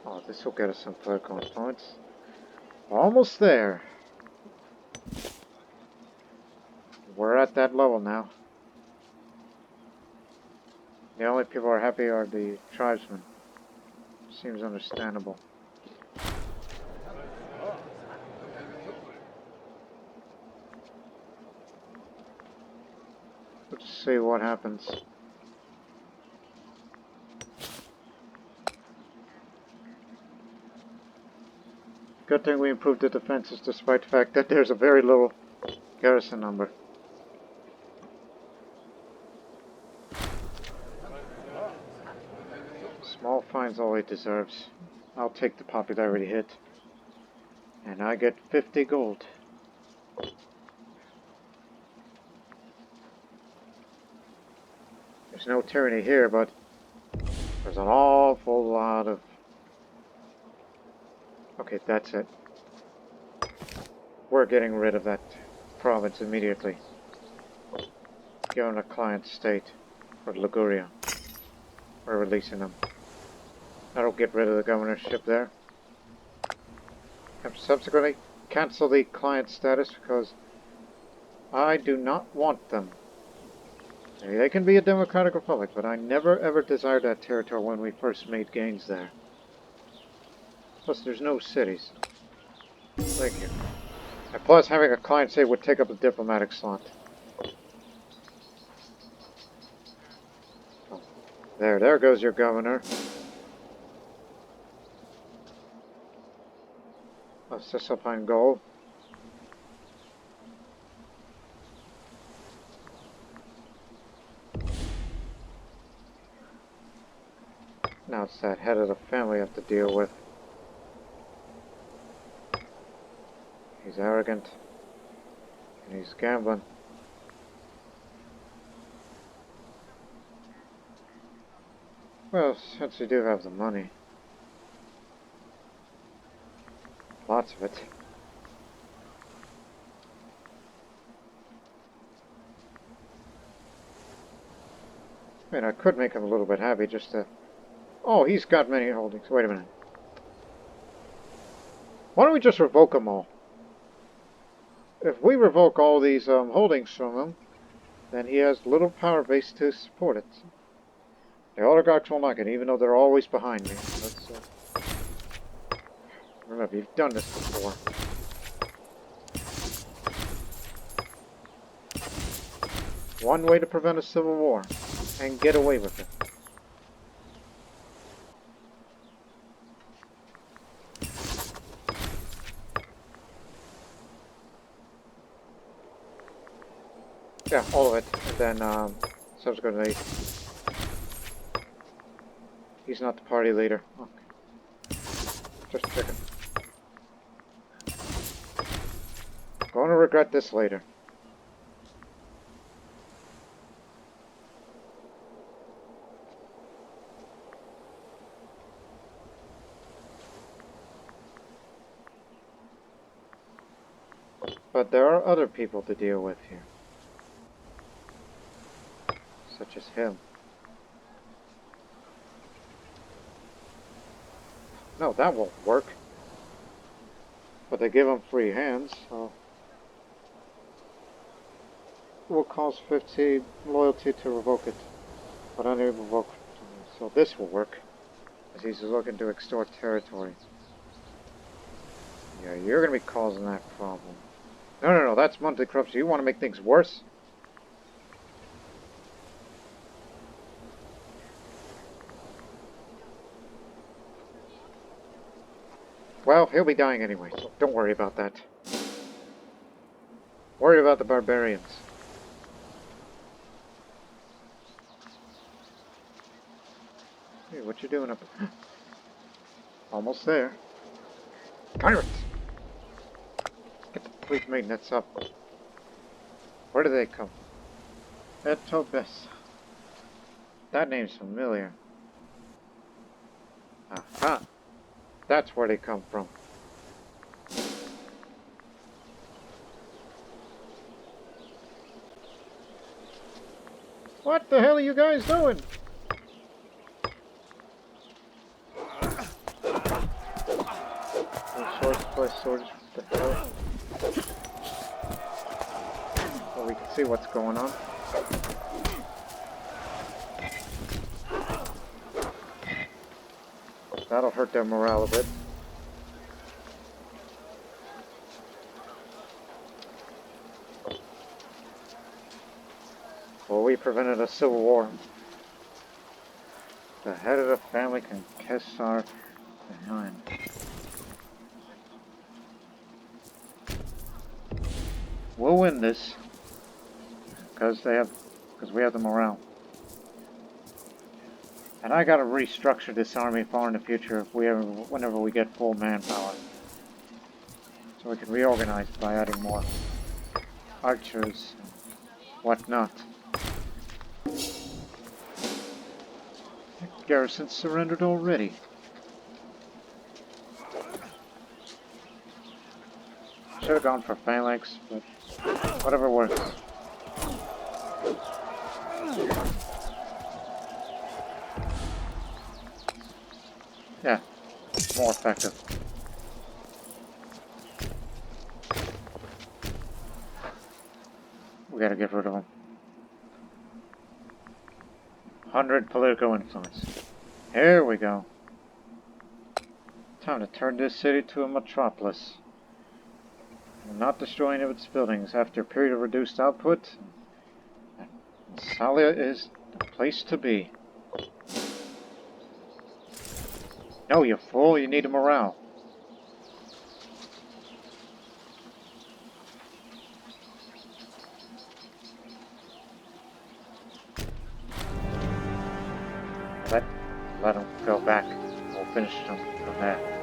Oh, this will get us some political influence. Almost there. We're at that level now. The only people who are happy are the tribesmen. Seems understandable. Let's see what happens. Good thing we improved the defenses despite the fact that there's a very low garrison number. Small fine's all it deserves. I'll take the popularity hit. And I get 50 gold. There's no tyranny here, but there's an awful lot of... Okay, that's it. We're getting rid of that province immediately. Giving a client state for Liguria. We're releasing them. That'll get rid of the governorship there. And subsequently, cancel the client status because I do not want them. They can be a democratic republic, but I never ever desired that territory when we first made gains there. Plus, there's no cities. Thank you. And plus, having a client state would take up a diplomatic slot. Oh, there goes your governor. A Cisalpine goal. Now it's that head of the family I have to deal with. He's arrogant. And he's gambling. Well, since we do have the money. Lots of it. I mean, I could make him a little bit happy just to... Oh, he's got many holdings. Wait a minute. Why don't we just revoke them all? If we revoke all these holdings from him, then he has little power base to support it. The oligarchs won't like it, even though they're always behind me. Let's, remember, you've done this before. One way to prevent a civil war, and get away with it. Yeah, all of it, and then subsequently, he's not the party leader. Okay. Just checking. Going to regret this later. But there are other people to deal with here. Such as him. No, that won't work. But they give them free hands, so... Will cost 50 loyalty to revoke it. But unable to revoke... So this will work. As he's looking to extort territory. Yeah, you're gonna be causing that problem. No, that's monthly corruption. You want to make things worse? Well, he'll be dying anyway, so don't worry about that. Worry about the barbarians. Hey, what you doing up? Almost there. Pirates! Get the fleet maintenance up. Where do they come? Etobes. That name's familiar. Aha! That's where they come from. What the hell are you guys doing? Swords by swords, what the hell? So we can see what's going on. That'll hurt their morale a bit. Well, we prevented a civil war. The head of the family can kiss our behind. We'll win this because we have the morale. And I gotta restructure this army far in the future whenever we get full manpower. So we can reorganize by adding more archers and whatnot. The garrison surrendered already. Should have gone for phalanx, but whatever works. Yeah, more effective. We gotta get rid of them. 100 political influence. Here we go. Time to turn this city to a metropolis. Not destroy any of its buildings after a period of reduced output. Massalia is the place to be. No, you fool, you need a morale. Let them go back. We'll finish them from there.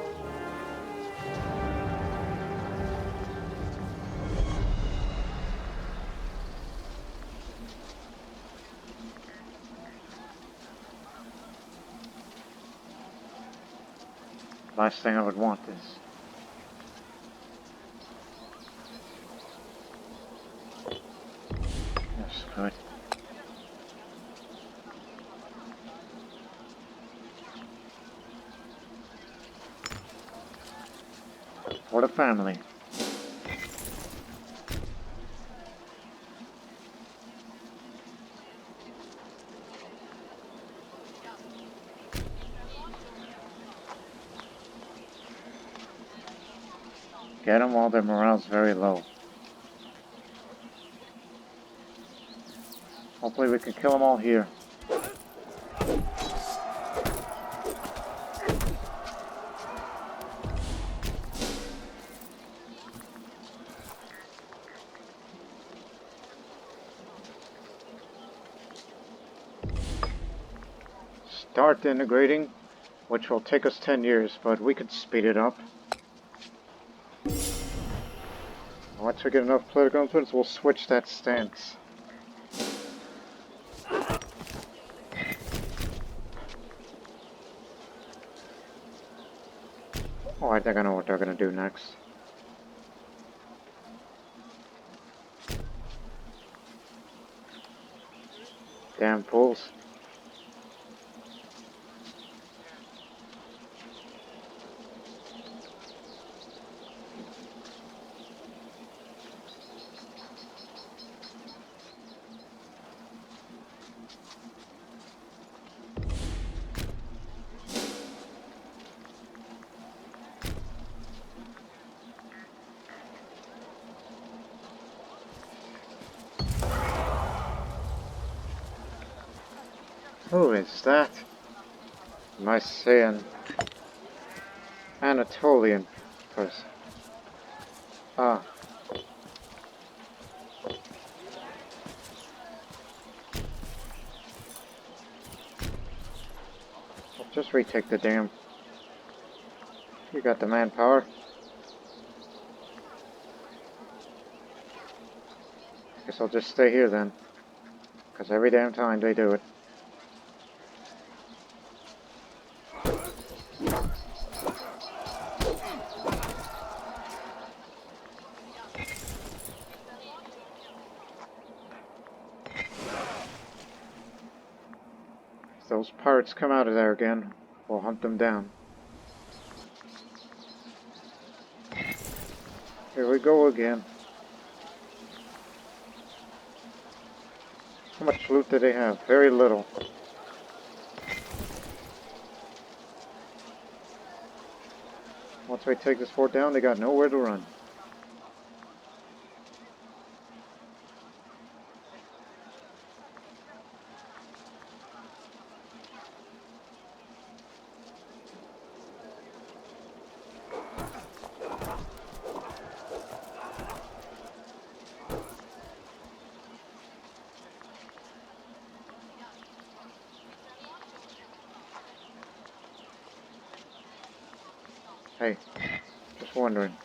Last thing I would want is... That's good. For the family. Get them while their morale's very low. Hopefully we can kill them all here. Start integrating, which will take us 10 years, but we could speed it up. Once we get enough political influence, we'll switch that stance. Oh, I think I know what they're gonna do next. Damn fools. Who is that? Mysian. Anatolian person. Ah. Just retake the dam. You got the manpower. Guess I'll just stay here then. Because every damn time they do it. If those pirates come out of there again, we'll hunt them down. Here we go again. How much loot do they have? Very little. Once we take this fort down, they got nowhere to run. Hey, just wondering.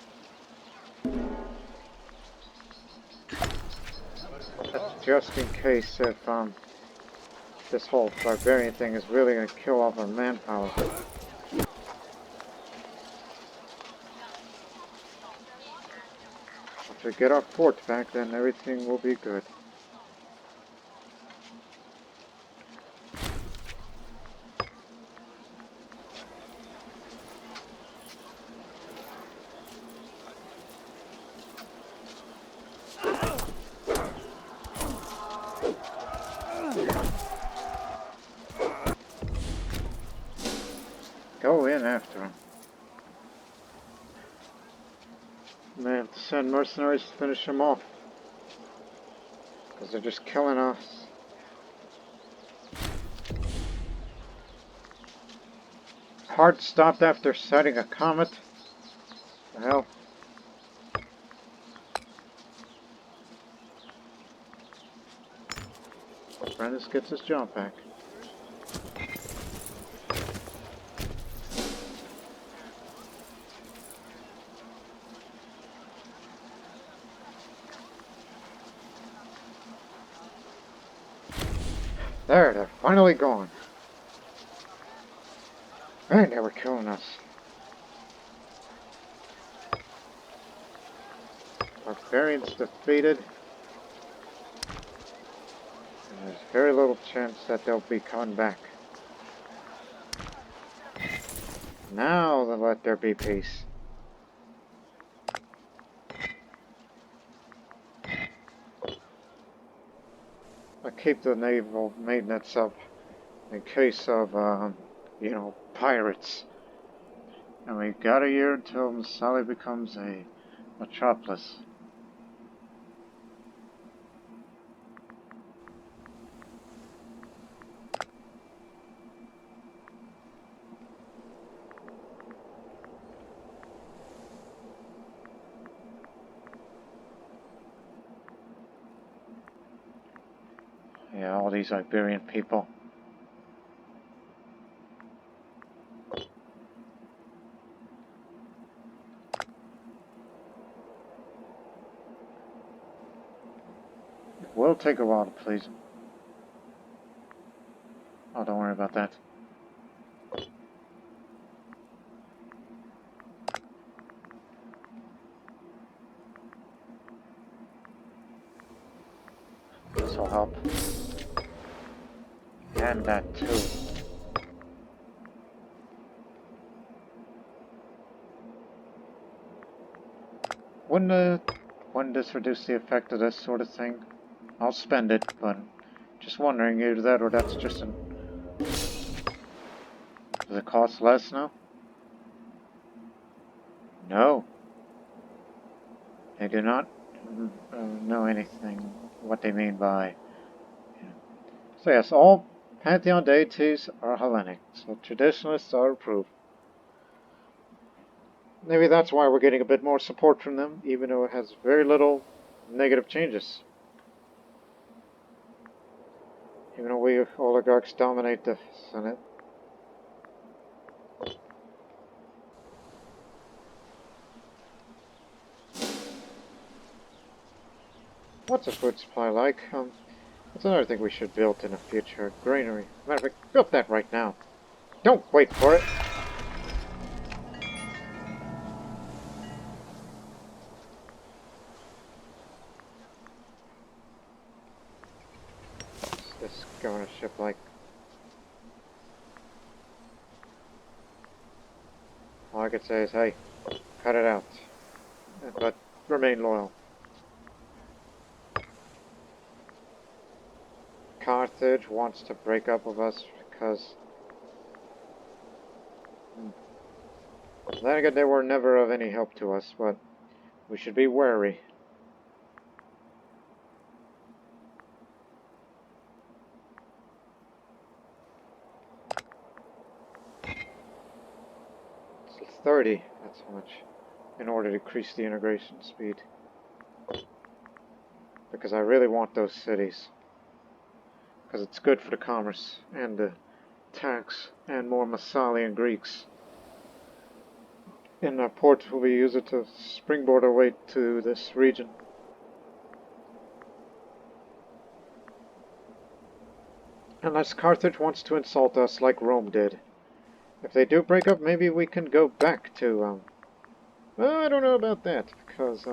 That's just in case if this whole barbarian thing is really going to kill off our manpower. Once we get our fort back, then everything will be good. Go in after him. May have to send mercenaries to finish him off. Because they're just killing us. Heart stopped after sighting a comet. The hell? Brandis gets his job back. There, they're finally gone. Man, they were killing us. Barbarians defeated. And there's very little chance that they'll be coming back. Now then let there be peace. I keep the naval maintenance up in case of, you know, pirates. And we got a year until Massalia becomes a metropolis. Yeah, all these Iberian people. It will take a while to please them. Oh, don't worry about that. This will help. And that too. Wouldn't this reduce the effect of this sort of thing? I'll spend it, but just wondering, either that or that's just an... Does it cost less now? No. They do not know anything, what they mean by... Yeah. So yes, all Pantheon deities are Hellenic, so traditionalists are approved. Maybe that's why we're getting a bit more support from them, even though it has very little negative changes. Even though we oligarchs dominate the Senate. What's a food supply like? That's another thing we should build in the future. Granary. Matter of fact, build that right now. Don't wait for it. What's this governorship like? All I could say is, hey, cut it out. But remain loyal. Carthage wants to break up with us because... Then again, they were never of any help to us, but we should be wary. It's 30, that's how much, in order to increase the integration speed. Because I really want those cities. Because it's good for the commerce and the tax and more Massalian Greeks. In our port, we use it to springboard our way to this region. Unless Carthage wants to insult us like Rome did. If they do break up, maybe we can go back to, well, I don't know about that, because,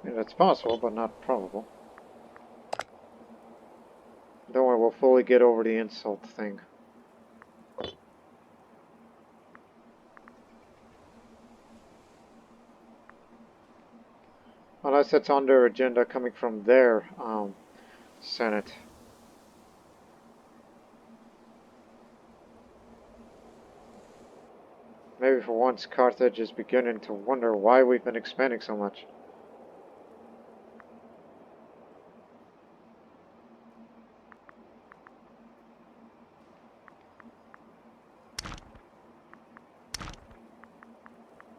it's possible, but not probable. Don't worry, we'll fully get over the insult thing. Unless it's on their agenda coming from their, Senate. Maybe for once Carthage is beginning to wonder why we've been expanding so much.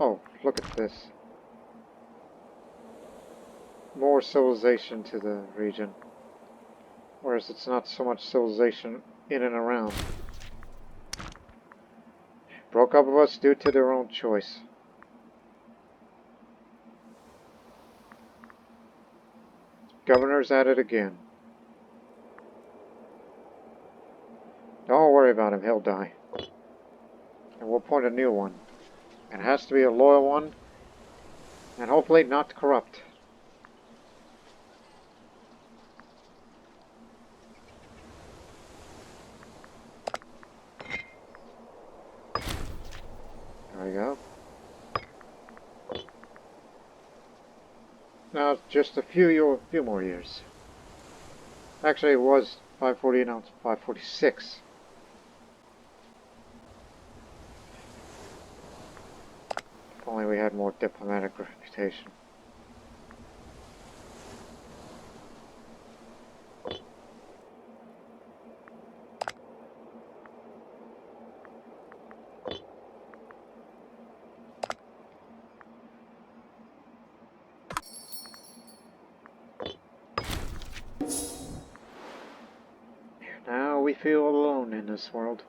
Oh, look at this. More civilization to the region. Whereas it's not so much civilization in and around. Broke up with us due to their own choice. Governor's at it again. Don't worry about him, he'll die. And we'll appoint a new one. It has to be a loyal one, and hopefully not corrupt. There we go. Now, just a few more years. Actually, it was 540, now it's 546. If only we had more diplomatic reputation. Now we feel alone in this world.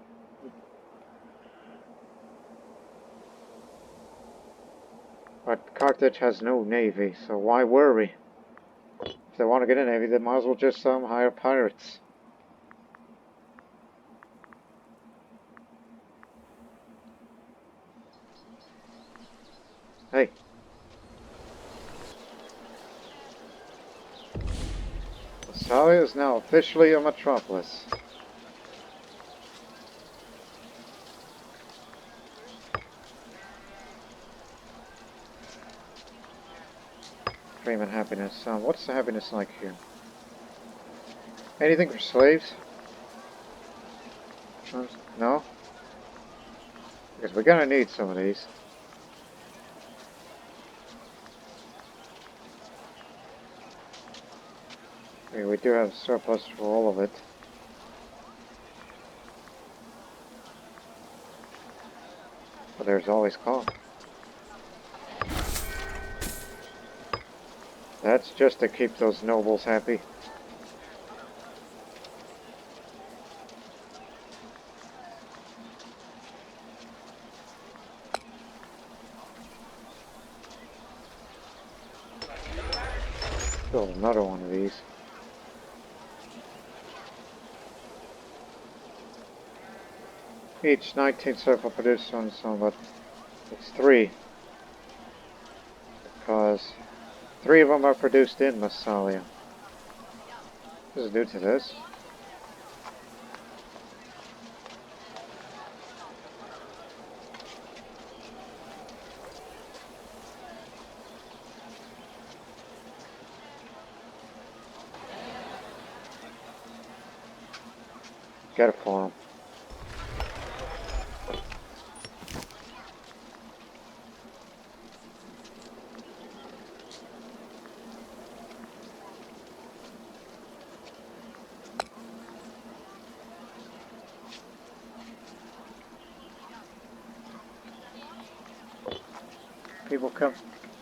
But Carthage has no navy, so why worry? If they want to get a navy, they might as well just hire pirates. Hey. Massalia is now officially a metropolis. Fame and happiness. What's the happiness like here? Anything for slaves? No? Because we're gonna need some of these. I mean, we do have surplus for all of it. But there's always cost. That's just to keep those nobles happy. Build another one of these. Each 19 circle produces on its own, but it's 3. Because 3 of them are produced in Massalia. What does it do to this? Get it for him.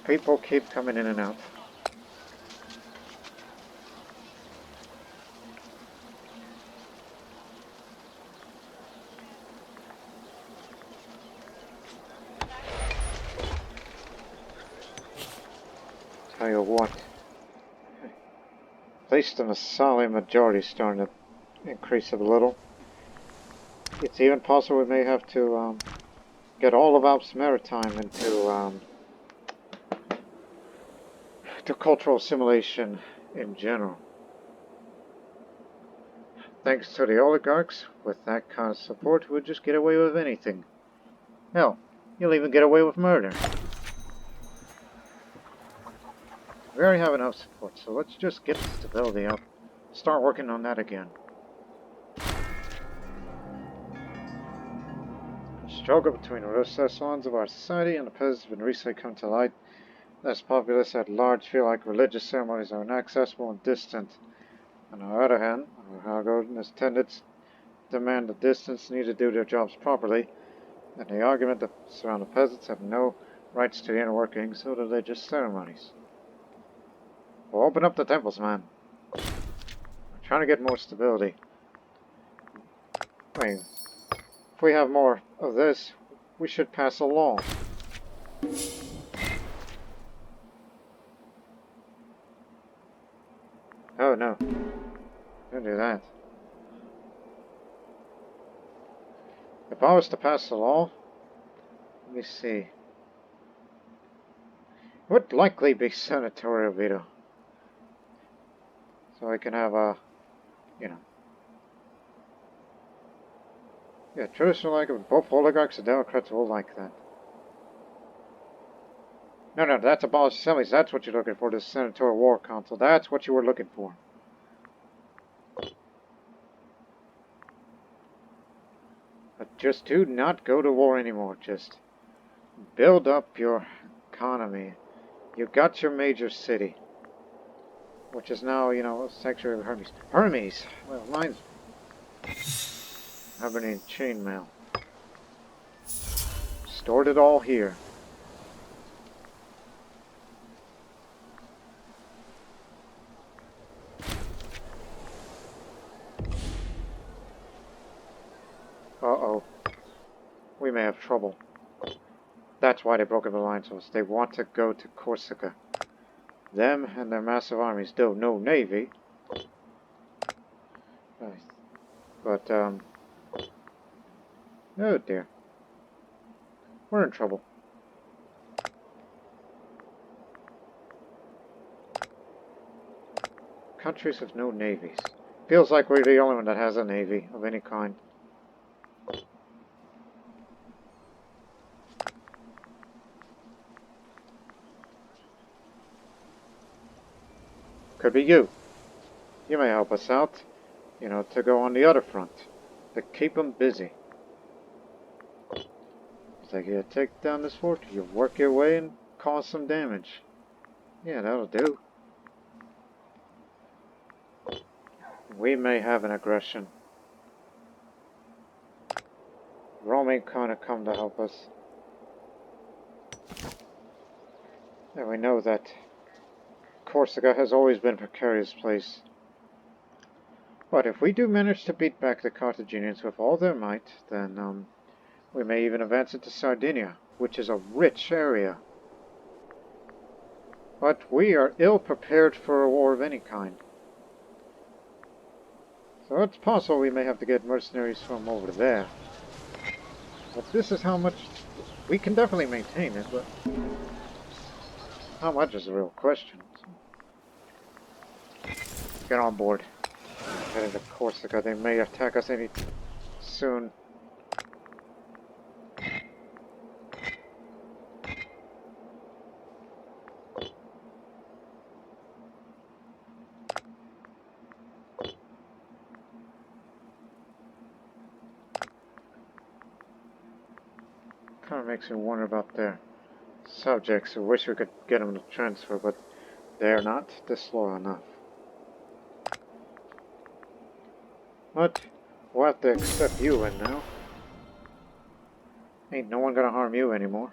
People keep coming in and out. Tell you what, at least the Massalia majority is starting to increase a little. It's even possible we may have to get all of Alps Maritime into to cultural assimilation in general. Thanks to the oligarchs, with that kind of support, we'll just get away with anything. Hell, you'll even get away with murder. We already have enough support, so let's just get the stability up. Start working on that again. The struggle between the ruthless echelons of our society and the peasants has been recently come to light. This populace at large feel like religious ceremonies are inaccessible and distant. On the other hand, our Hagorn tenants demand the distance needed to do their jobs properly, and the argument that surround the peasants have no rights to the inner workings of religious ceremonies. Well, open up the temples, man. We're trying to get more stability. I mean, if we have more of this, we should pass a law. Oh no. Don't do that. If I was to pass a law, let me see. It would likely be senatorial veto. So I can have a, you know. Yeah, traditional like both oligarchs and Democrats will like that. No, that's abolished assemblies. That's what you're looking for, the Senatorial War Council. That's what you were looking for. But just do not go to war anymore. Just build up your economy. You got your major city, which is now, you know, a sanctuary of Hermes. Hermes! Well, mine's Iberian chainmail. Stored it all here. Uh-oh. We may have trouble. That's why they broke up the alliance with us. They want to go to Corsica. Them and their massive armies, though no navy. But, oh dear. We're in trouble. Countries with no navies. Feels like we're the only one that has a navy of any kind. Could be you. You may help us out, you know, to go on the other front. To keep them busy. It's like you take down this fort, you work your way and cause some damage. Yeah, that'll do. We may have an aggression. Rome ain't gonna come to help us. And we know that Corsica has always been a precarious place. But if we do manage to beat back the Carthaginians with all their might, then we may even advance into Sardinia, which is a rich area. But we are ill prepared for a war of any kind. So it's possible we may have to get mercenaries from over there. But this is how much... We can definitely maintain it, but... How much is the real question. Get on board. Heading to Corsica. They may attack us any soon. Kind of makes me wonder about their subjects. I wish we could get them to transfer, but they're not disloyal enough. But we'll have to accept you in now. Ain't no one gonna harm you anymore.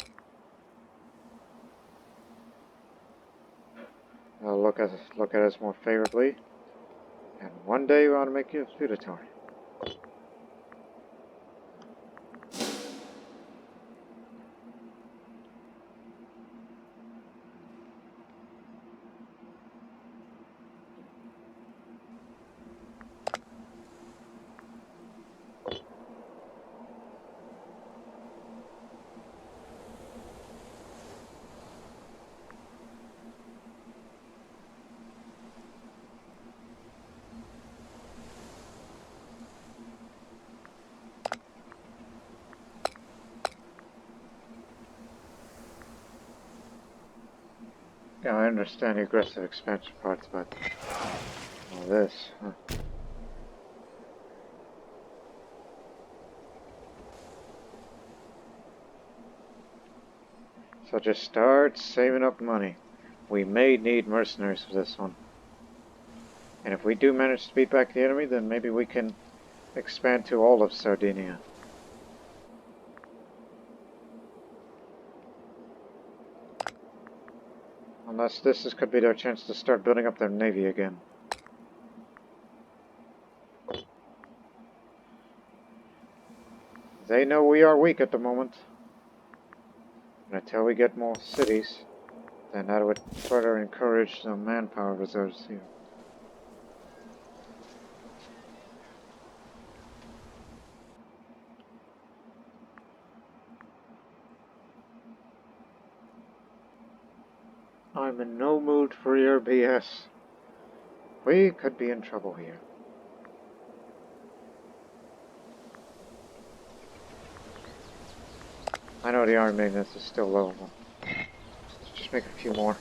They'll look at us more favorably, and one day we want to make you a feudatory. Yeah, I understand the aggressive expansion parts, but all this, huh? So just start saving up money. We may need mercenaries for this one. And if we do manage to beat back the enemy, then maybe we can expand to all of Sardinia. Unless could be their chance to start building up their navy again. They know we are weak at the moment. And until we get more cities, then that would further encourage the manpower reserves here. I'm in no mood for your BS. We could be in trouble here. I know the army maintenance is still low. Let's just make a few more.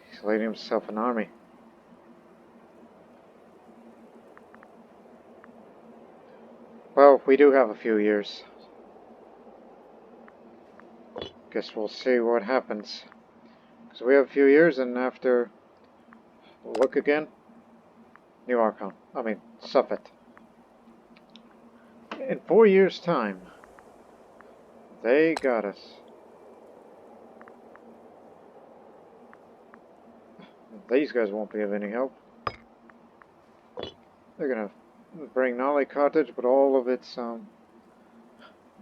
He's leading himself an army. Well, we do have a few years. Guess we'll see what happens. Because we have a few years, and after... Look again. New Archon. I mean, Suffet. In 4 years' time, they got us. These guys won't be of any help. They're gonna bring not only Carthage, but all of its,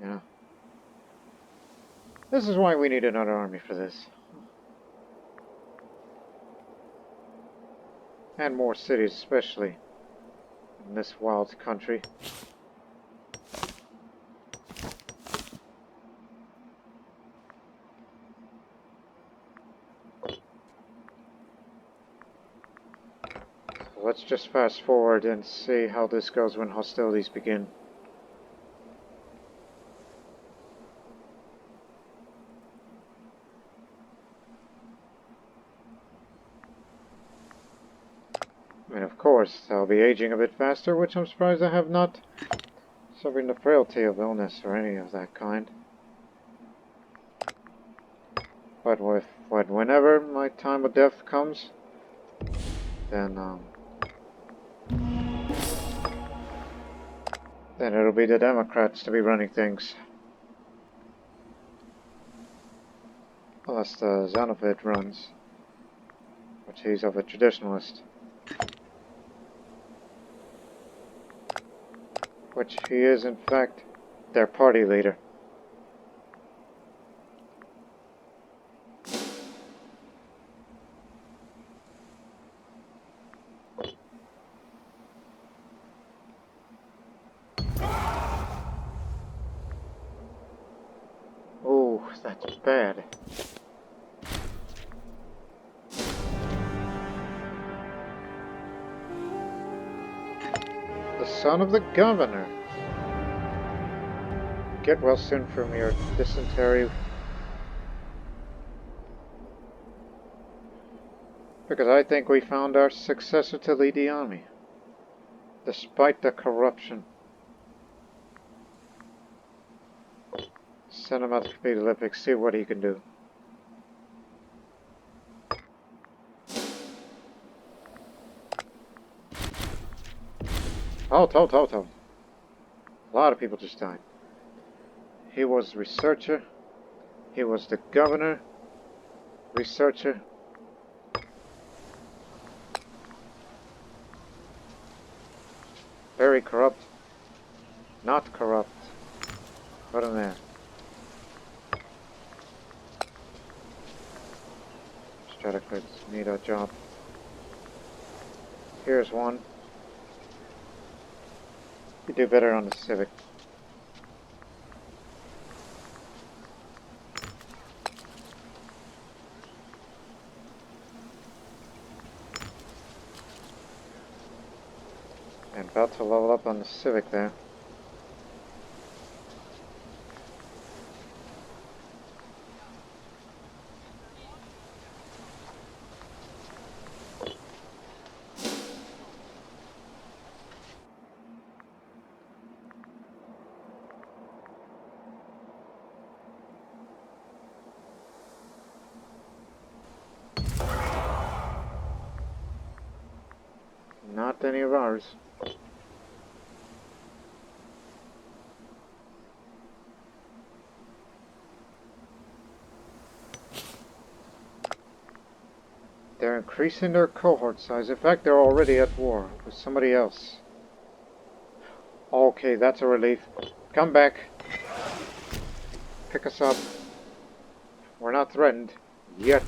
yeah. This is why we need another army for this. And more cities, especially in this wild country. Let's just fast forward and see how this goes when hostilities begin. And of course, I'll be aging a bit faster, which I'm surprised I have not suffering the frailty of illness or any of that kind. But whenever my time of death comes, then it'll be the Democrats to be running things. Unless the Xenophid runs, which he's of a traditionalist. Which he is, in fact, their party leader. Oh, that's bad. The son of the governor. Get well soon from your dysentery. Because I think we found our successor to lead the army. Despite the corruption. Send him out to compete Olympics, see what he can do. Halt. A lot of people just died. He was researcher. He was the governor. Researcher. Very corrupt. Not corrupt. Put him there. Strategicals need a job. Here's one. You do better on the Civic. And about to level up on the Civic there. Not any of ours. They're increasing their cohort size. In fact, they're already at war with somebody else. Okay, that's a relief. Come back. Pick us up. We're not threatened. Yet.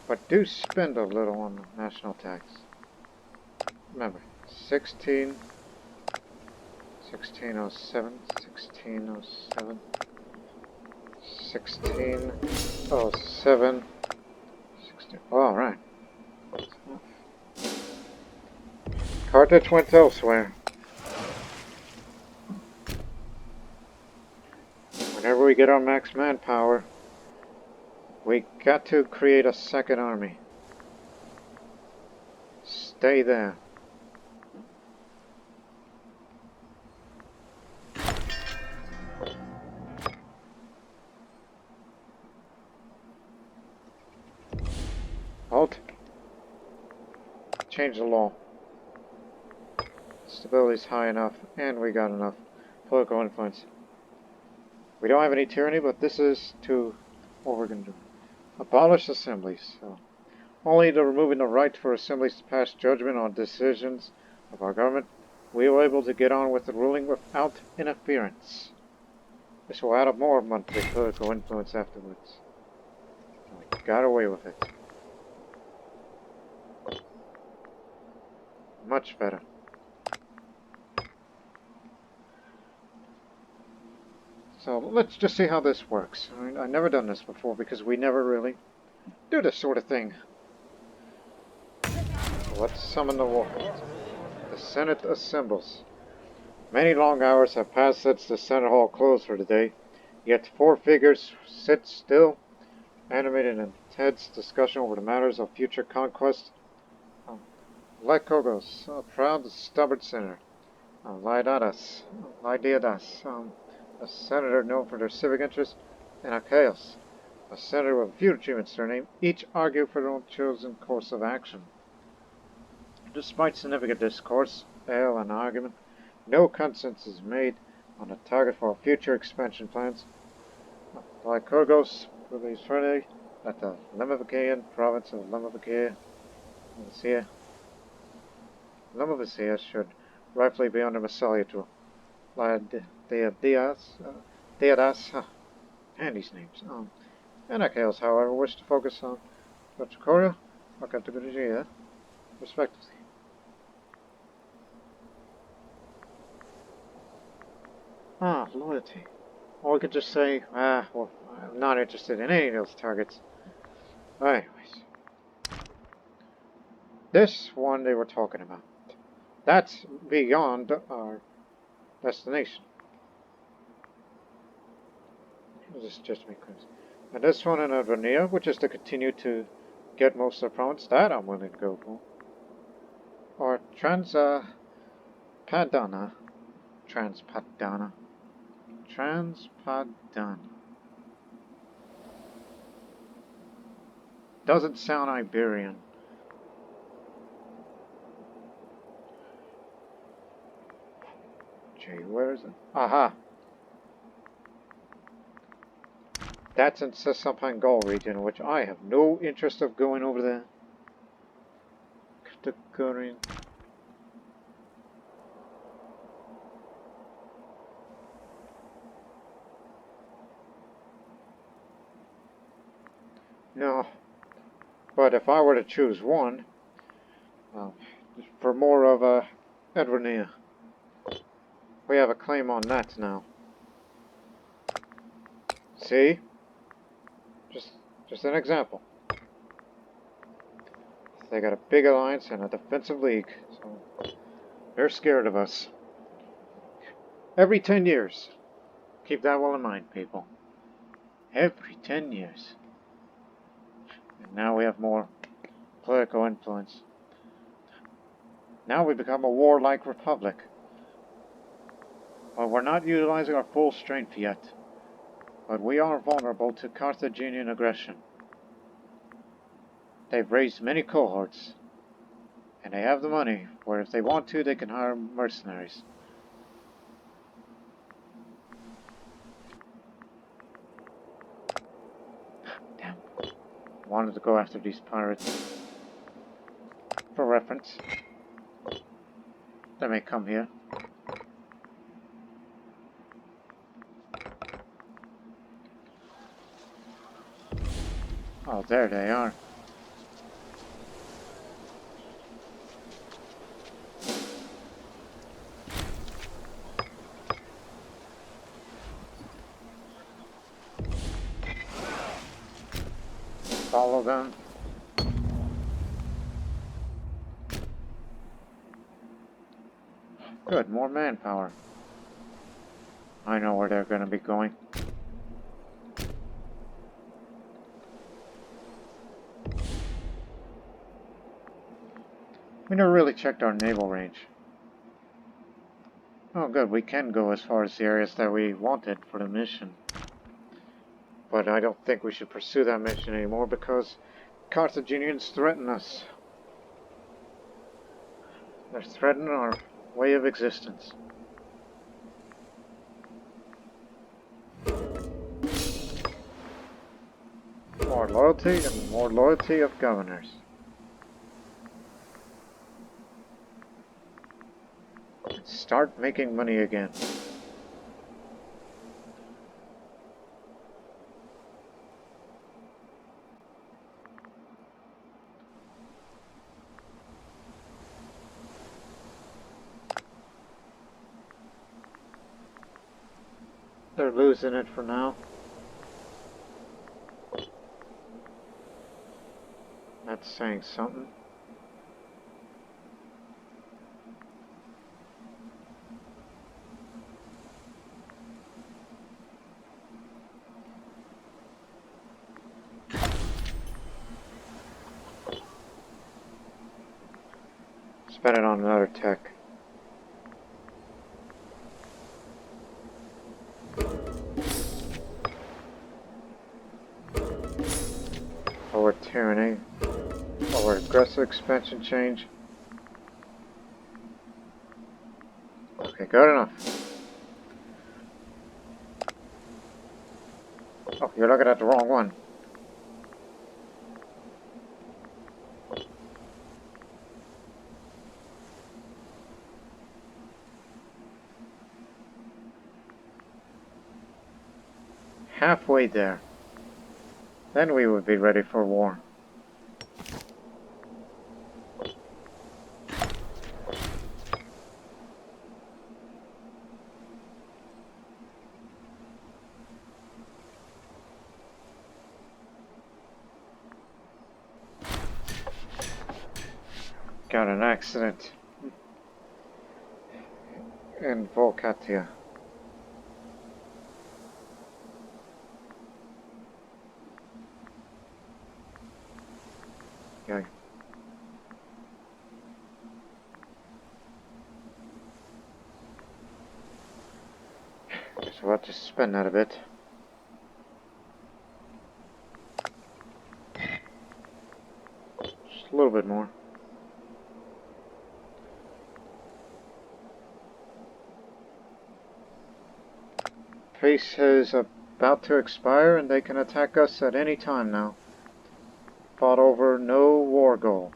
But do spend a little on the national tax. Remember, 1607, 1607, alright. Carthage went elsewhere. Whenever we get our max manpower, we got to create a second army. Stay there. Halt. Change the law. Stability's high enough, and we got enough political influence. We don't have any tyranny, but this is to what we're going to do. Abolish assemblies. So, only to removing the right for assemblies to pass judgment on decisions of our government, we were able to get on with the ruling without interference. This will add up more monthly political influence afterwards. We got away with it. Much better. So let's just see how this works. I've never done this before because we never really do this sort of thing. So let's summon the war. The Senate assembles. Many long hours have passed since the Senate Hall closed for the day, yet four figures sit still, animated in intense discussion over the matters of future conquest. Lekogos, a proud, stubborn senator. Lydiadas, a senator known for their civic interests, and Archaeos, a center of a few achievements their name, each argue for their own chosen course of action. Despite significant discourse, and argument, no consensus is made on a target for future expansion plans. Lycurgos released Friday at the Lemnivokian province of Lemnivokia. Lemnivokia should rightfully be under Massalia to Deodas, and these names. And Archaeos, however, wish to focus on Petrocoria or Categoria, respectively. Loyalty. Or we could just say, well, I'm not interested in any of those targets. Anyways. This one they were talking about. That's beyond our destination. This just make sense. And this one in Iberia, which is to continue to get most of the province, that I'm willing to go for. Or Transpadana. Doesn't sound Iberian. Gee, where is it? Aha! That's in Cisalpine region, which I have no interest of going over there. Categorian. No. But if I were to choose one, for more of a Edwarnia, we have a claim on that now. See? Just an example. They got a big alliance and a defensive league, so they're scared of us. Every 10 years. Keep that well in mind, people. Every 10 years. And now we have more political influence. Now we become a warlike republic. But we're not utilizing our full strength yet. But we are vulnerable to Carthaginian aggression. They've raised many cohorts. And they have the money, where if they want to, they can hire mercenaries. Damn. Wanted to go after these pirates. For reference. They may come here. Oh, there they are. Follow them. Good, more manpower. I know where they're going to be going. We never really checked our naval range. Oh good, we can go as far as the areas that we wanted for the mission. But I don't think we should pursue that mission anymore because Carthaginians threaten us. They're threatening our way of existence. More loyalty and more loyalty of governors. Start making money again. They're losing it for now. That's saying something. Spend it on another tech. or tyranny, or aggressive expansion change. Okay, good enough. Oh, you're looking at the wrong one. Halfway there. Then we would be ready for war. Got an accident in Volcatia. Yeah. So I'll just spin that a bit. Just a little bit more. Peace is about to expire and they can attack us at any time now. Fought over no war goal.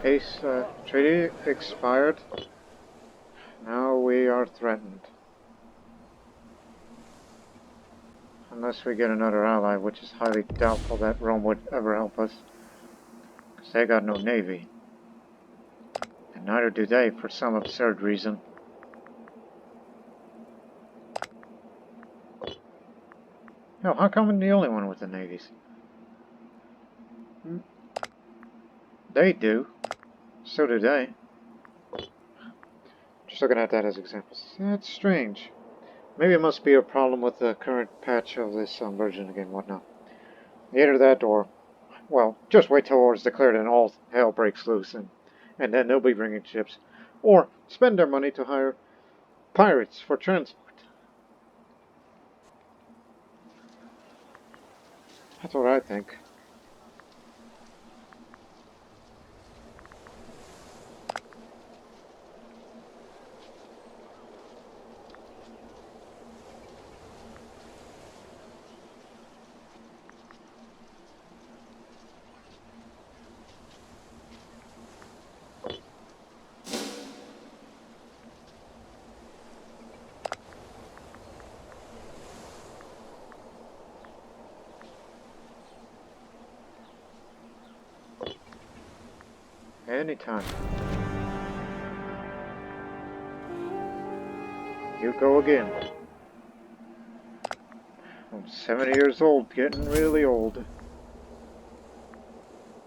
Peace treaty expired. Now we are threatened. Unless we get another ally, which is highly doubtful that Rome would ever help us. Because they got no navy. And neither do they, for some absurd reason. No, how come I'm the only one with the navies? They do. So do they. Just looking at that as examples. That's strange. Maybe it must be a problem with the current patch of this version again, whatnot. Either that or, well, just wait till war is declared and all hell breaks loose, and then they'll be bringing ships. Or spend their money to hire pirates for transport. That's what I think. Anytime. You go again. I'm 70 years old, getting really old.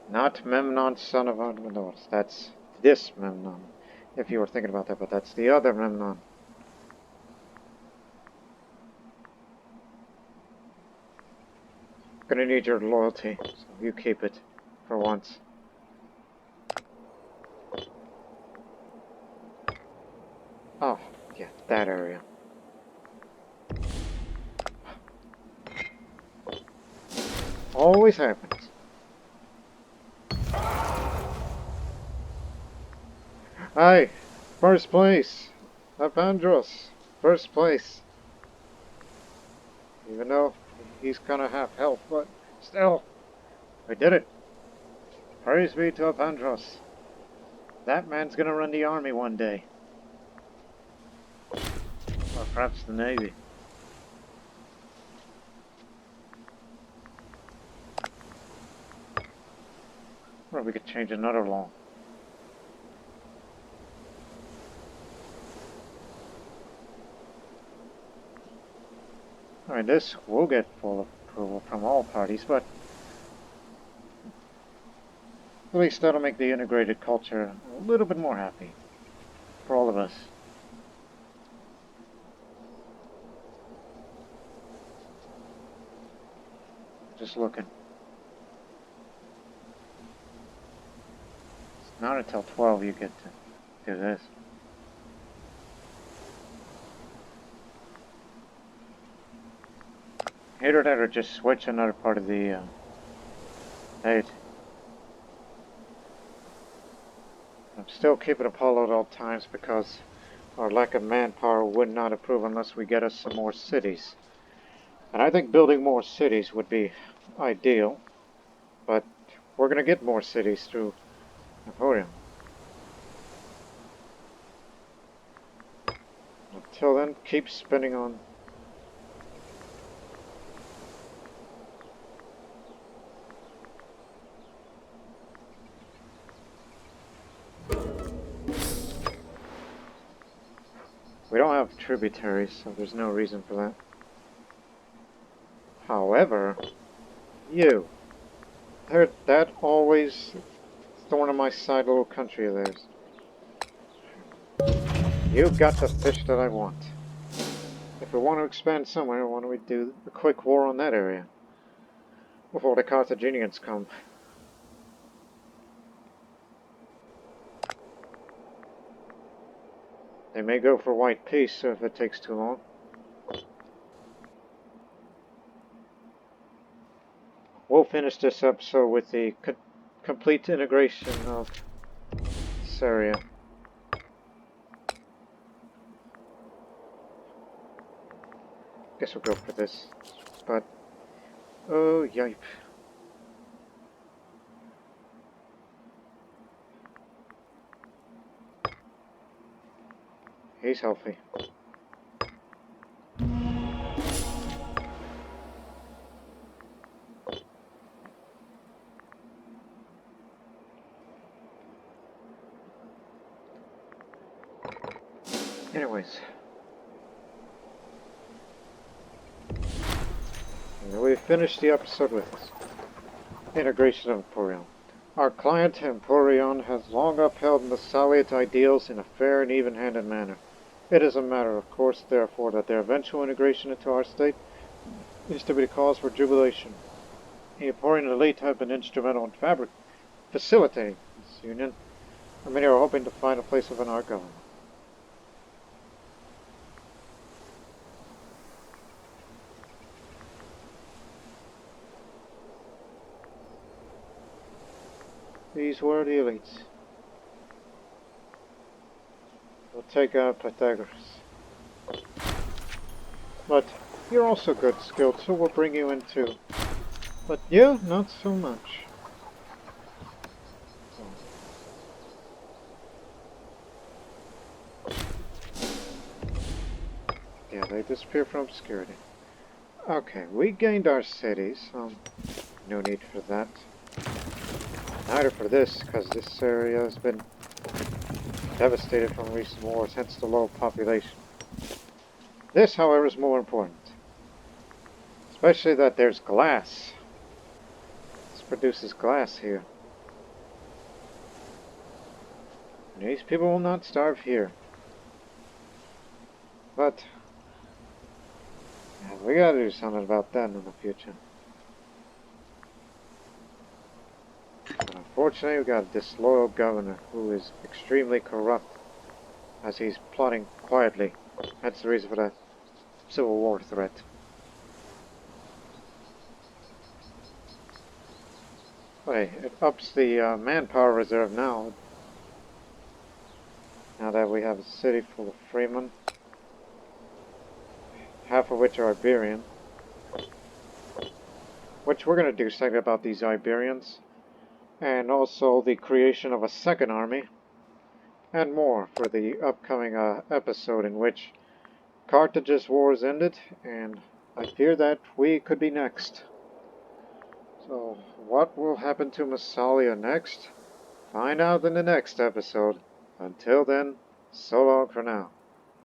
Not Memnon, son of Admenos. That's this Memnon. If you were thinking about that, but that's the other Memnon. Gonna need your loyalty, so you keep it for once. Oh, yeah, that area. Always happens. Aye, first place. Apandros, first place. Even though he's gonna have health, but still, we did it. Praise be to Apandros. That man's gonna run the army one day. Or perhaps the navy. Or we could change another law. I mean, this will get full approval from all parties, but at least that'll make the integrated culture a little bit more happy for all of us. Just looking. It's not until 12 you get to do this. Either that or just switch another part of the state. I'm still keeping Apollo at all times because our lack of manpower would not approve unless we get us some more cities. And I think building more cities would be ideal, but we're going to get more cities through Emporion. Until then, keep spinning on. We don't have tributaries, so there's no reason for that. However, you. That always thorn in my side little country of theirs. You've got the fish that I want. If we want to expand somewhere, why don't we do a quick war on that area? Before the Carthaginians come. They may go for white peace, so if it takes too long. We'll finish this episode with the complete integration of Massalia. Guess we'll go for this. But, oh, yipe. He's healthy. Anyways. And we finished the episode with integration of Emporion. Our client Emporion has long upheld Massaliot ideals in a fair and even-handed manner. It is a matter of course, therefore, that their eventual integration into our state is to be the cause for jubilation. The Emporian elite have been instrumental in facilitating this union, and many are hoping to find a place within our government. These were the elites. We'll take out Pythagoras. But you're also good skilled, so we'll bring you in too. But you, not so much. Yeah, they disappear from obscurity. Okay, we gained our cities. No need for that. Neither for this, because this area has been devastated from recent wars, hence the low population. This, however, is more important. Especially that there's glass. This produces glass here. And these people will not starve here. But yeah, we gotta do something about that in the future. But unfortunately, we got a disloyal governor who is extremely corrupt as he's plotting quietly. That's the reason for that civil war threat. But hey, it ups the manpower reserve now. Now that we have a city full of freemen, half of which are Iberian. Which we're going to do something about these Iberians. And also the creation of a second army. And more for the upcoming episode in which Carthage's wars ended. And I fear that we could be next. So what will happen to Massalia next? Find out in the next episode. Until then, so long for now.